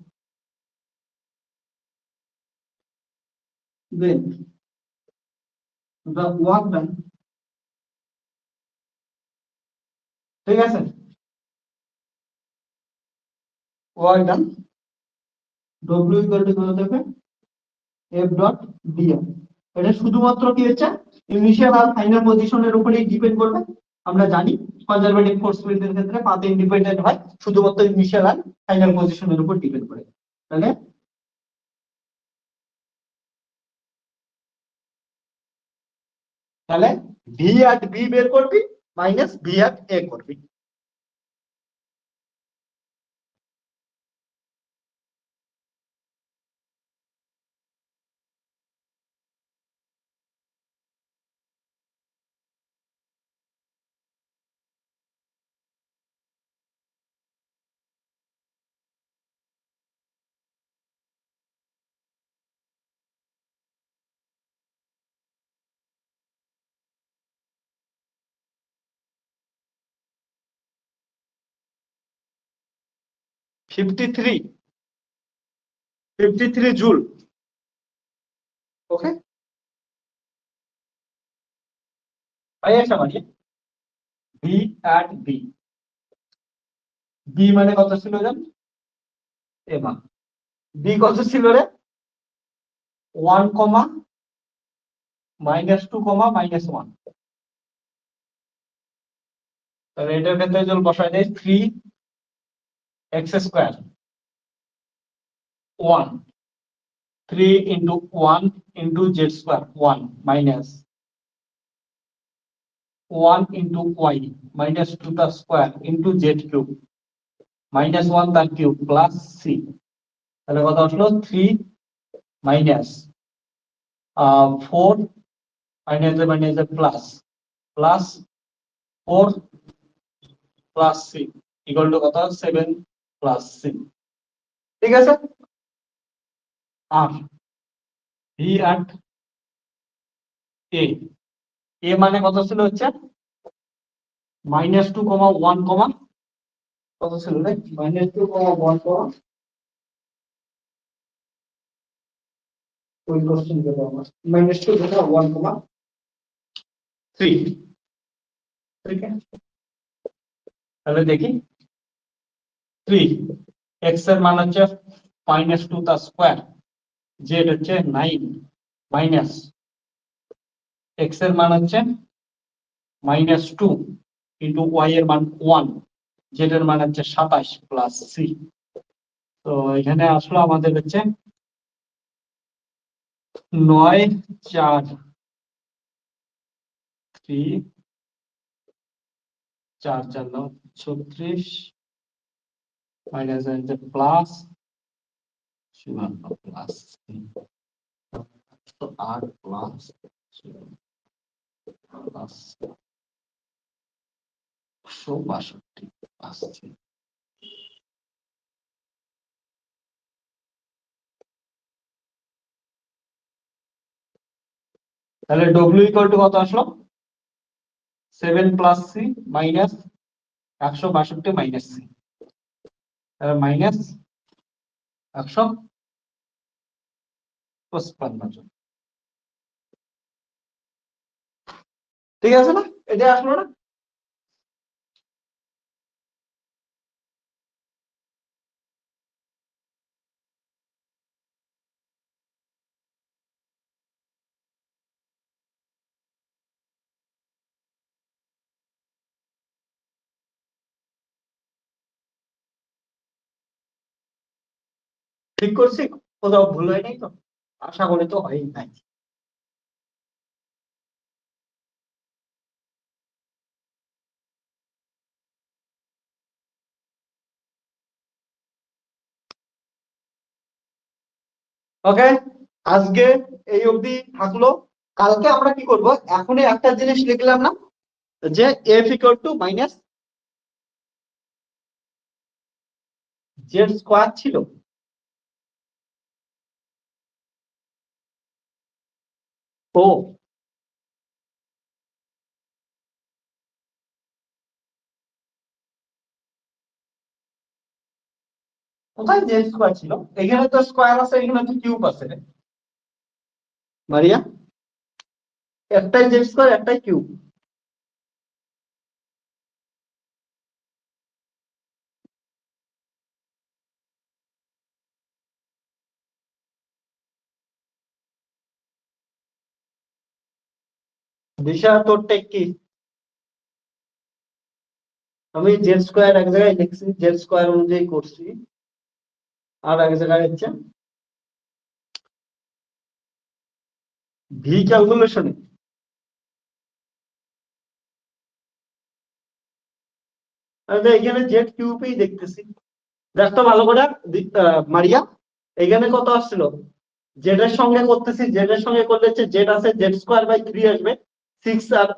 then the work done, ঠিক আছে? work done W equal to কত হবে? F dot dm। এটা শুধুমাত্র কি হচ্ছে? ইনিশিয়াল আর ফাইনাল পজিশনের উপরেই ডিপেন্ড করবে। আমরা জানি কনজারভেটিভ ফোর্স ফিল্ডের ক্ষেত্রে পাথ ইন্ডিপেন্ডেন্ট হয়, শুধুমাত্র ইনিশিয়াল আর ফাইনাল পজিশনের উপর ডিপেন্ড করে। তাহলে তাহলে ভি at বি বের করবি মাইনাস ভি at এ করবি। Fifty three joule. ওকে, ভাই আচ্ছা মানে বি অ্যাট বি, বি মানে কত ছিল জান? এমা বি কত ছিল রে? 1 কমা -2 কমা -1। তাহলে এটার ক্ষেত্রে যদি বসায় দেয় 3x² 1, 3 into 1 into z² 1 minus 1 into y -2 তার স্কয়ার into z কিউব -1 তার কিউব প্লাস c। তাহলে কত আসলো? 3 minus 4 minus plus plus 4 plus c equal to কত? 7 প্লাস c। ঠিক আছে। আর ভি অ্যাট এ, এ মানে কত ছিল হচ্ছে -2 কমা 1 কমা কত ছিল রে? -2 কমা 1 কমা ওই কোশ্চেন গুলো আমার -2 কমা 1 কমা 3। ঠিক আছে, তাহলে দেখি 3 এক্স এর মান হচ্ছে -2 তার স্কয়ার, জেড হচ্ছে 9 মাইনাস এক্স এর মান হচ্ছে -2 ইন্টু ওয়াই এর মান 1, জেড এর মান হচ্ছে 27 প্লাস সি। তো এখানে আসলো আমাদের হচ্ছে 9 4 3 4 4 9 36 minus plus 54 plus 8 plus plus 162 আসছে। তাহলে ডব্লিউ ইকুয়াল টু কত আসলো? 7 plus C minus 162 minus C, তাহলে মাইনাস 155 জন। ঠিক আছে না? এটা আসলো না? ঠিক করছি? কোথাও ভুল হয় নাই তো? আশা করি তো হয়ই নাই। ওকে, আজকে এই অবধি থাকলো। কালকে আমরা কি করব? এখনই একটা জিনিস লিখলাম না যে F equal to minus Z square ছিল। ও কোথায় জেড স্কোয়ার ছিল? এখানে তো স্কোয়ার আছে, এখানে তো কিউব আছে রে মারিয়া। একটাই জেড স্কোয়ার, একটাই কিউব। দিশা তোর টেক কি? আমি জেড স্কোয়ার এক জায়গায় লিখছি, জেড স্কোয়ার অনুযায়ী করছি, আর এক জায়গায় হচ্ছে ভি ক্যালকুলেশনে। এখানে জেড কিউবই দেখতেছি। দেখতো ভালো করে মারিয়া, এখানে কত আসছিল? জেড এর সঙ্গে করতেছি, জেড এর সঙ্গে করলে হচ্ছে জেড আছে, জেড স্কোয়ার বাই 3 আসবে 6, আর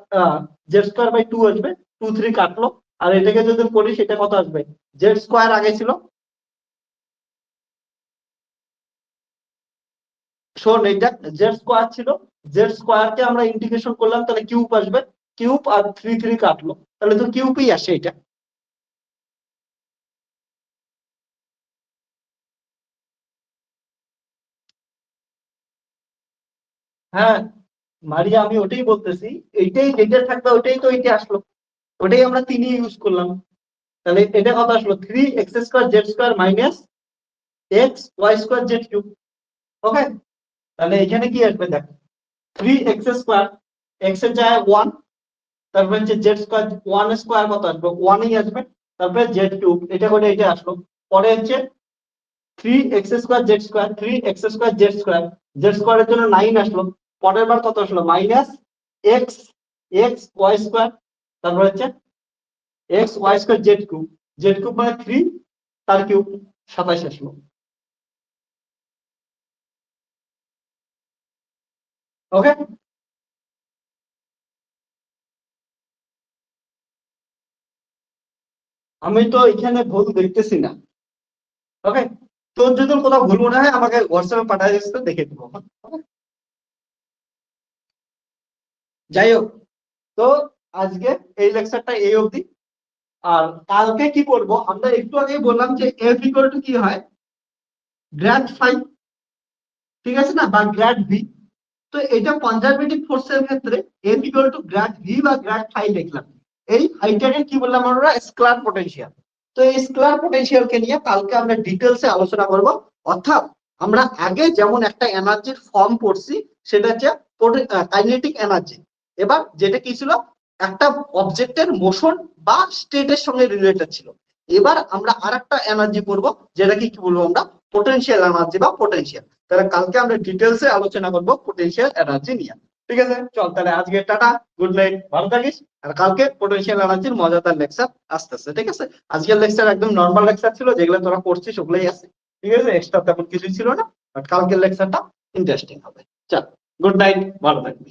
জেড স্কোয়ার বাই 2 আসবে 2 3 কাটলো। আর এটাকে যদি করি সেটা কত আসবে? জেড স্কোয়ার আগে ছিল, শোন এইটা জেড স্কোয়ার ছিল, জেড স্কোয়ার কে আমরা ইন্টিগ্রেশন করলাম, তাহলে কিউব আসবে, কিউব আর 3 3 কাটলো, তাহলে তো কিউবই আসে এটা। হ্যাঁ, মারিয়া আমি ওটাই বলতেছি, এইটাই যেটা থাকবে ওটাই তো এইটা আসলো, ওটাই আমরা 3 ইউজ করলাম। তাহলে এটা কত আসলো 3x² z² minus x y² z³ ওকে। তাহলে এখানে কি আসবে দেখ 3x², x এর জায়গায় 1, তারপরে হচ্ছে z², 1² কত আসবে 1ই আসবে, তারপরে z³ এটা করে এটা আসলো। পরে হচ্ছে 3x² z², 3x² z² এর জন্য 9 আসলো। পরের বার কত আসলো মাইনাস x y², তারপর হচ্ছে x y² z³ মানে 3 তার কিউব 27 আসলো। ওকে, আমি তো এখানে ভুল দেখতেছি না। ওকে, তোর যদি কোথাও ভুল মনে হয় আমাকে হোয়াটসঅ্যাপে পাঠিয়ে দিস, তো দেখে দিব। Okay? যাই হোক, তো আজকে এই লেকচারটা এই অবধি। আর কালকে কি করবো, আমরা একটু আগেই বললাম যে এফ ইকুয়াল টু কি হয় গ্র্যাড ফাই, ঠিক আছে না, বা গ্র্যাড ভি। তো এটা কনজারভেটিভ ফোর্সের ক্ষেত্রে F equal two grad V বা গ্র্যাড ফাই লিখলাম। এই ফাইটাকে কি বললাম আমরা স্কেলার পটেনশিয়াল। তো এই স্কেলার পটেনশিয়ালকে নিয়ে কালকে আমরা ডিটেলসে আলোচনা করব। অর্থাৎ আমরা আগে যেমন একটা এনার্জির ফর্ম পড়ছি, সেটা হচ্ছে কাইনেটিক এনার্জি। এবার যেটা কি ছিল একটা অবজেক্টের মোশন বা স্টেটের সঙ্গে রিলেটেড ছিল। এবার আমরা আরেকটা এনার্জি পড়বো, যেটাকে কি বলবো আমরা পোটেনশিয়াল এনার্জি বা পোটেনশিয়াল। তাহলে কালকে আমরা ডিটেলসে আলোচনা করব পোটেনশিয়াল এনার্জি নিয়ে। ঠিক আছে, চল তাহলে আজকে টাটা, গুড নাইট, ভালো থাকিস। আর কালকে পোটেনশিয়াল এনার্জির মজাদার লেকচার আসতেছে। ঠিক আছে, আজকের লেকচার একদম নর্মাল লেকচার ছিল, যেগুলো তোরা করছিস ওগুলোই আছে। ঠিক আছে, এক্সট্রা তেমন কিছুই ছিল না, বাট কালকের লেকচারটা ইন্টারেস্টিং হবে। চল, গুড নাইট, ভালো থাকবি।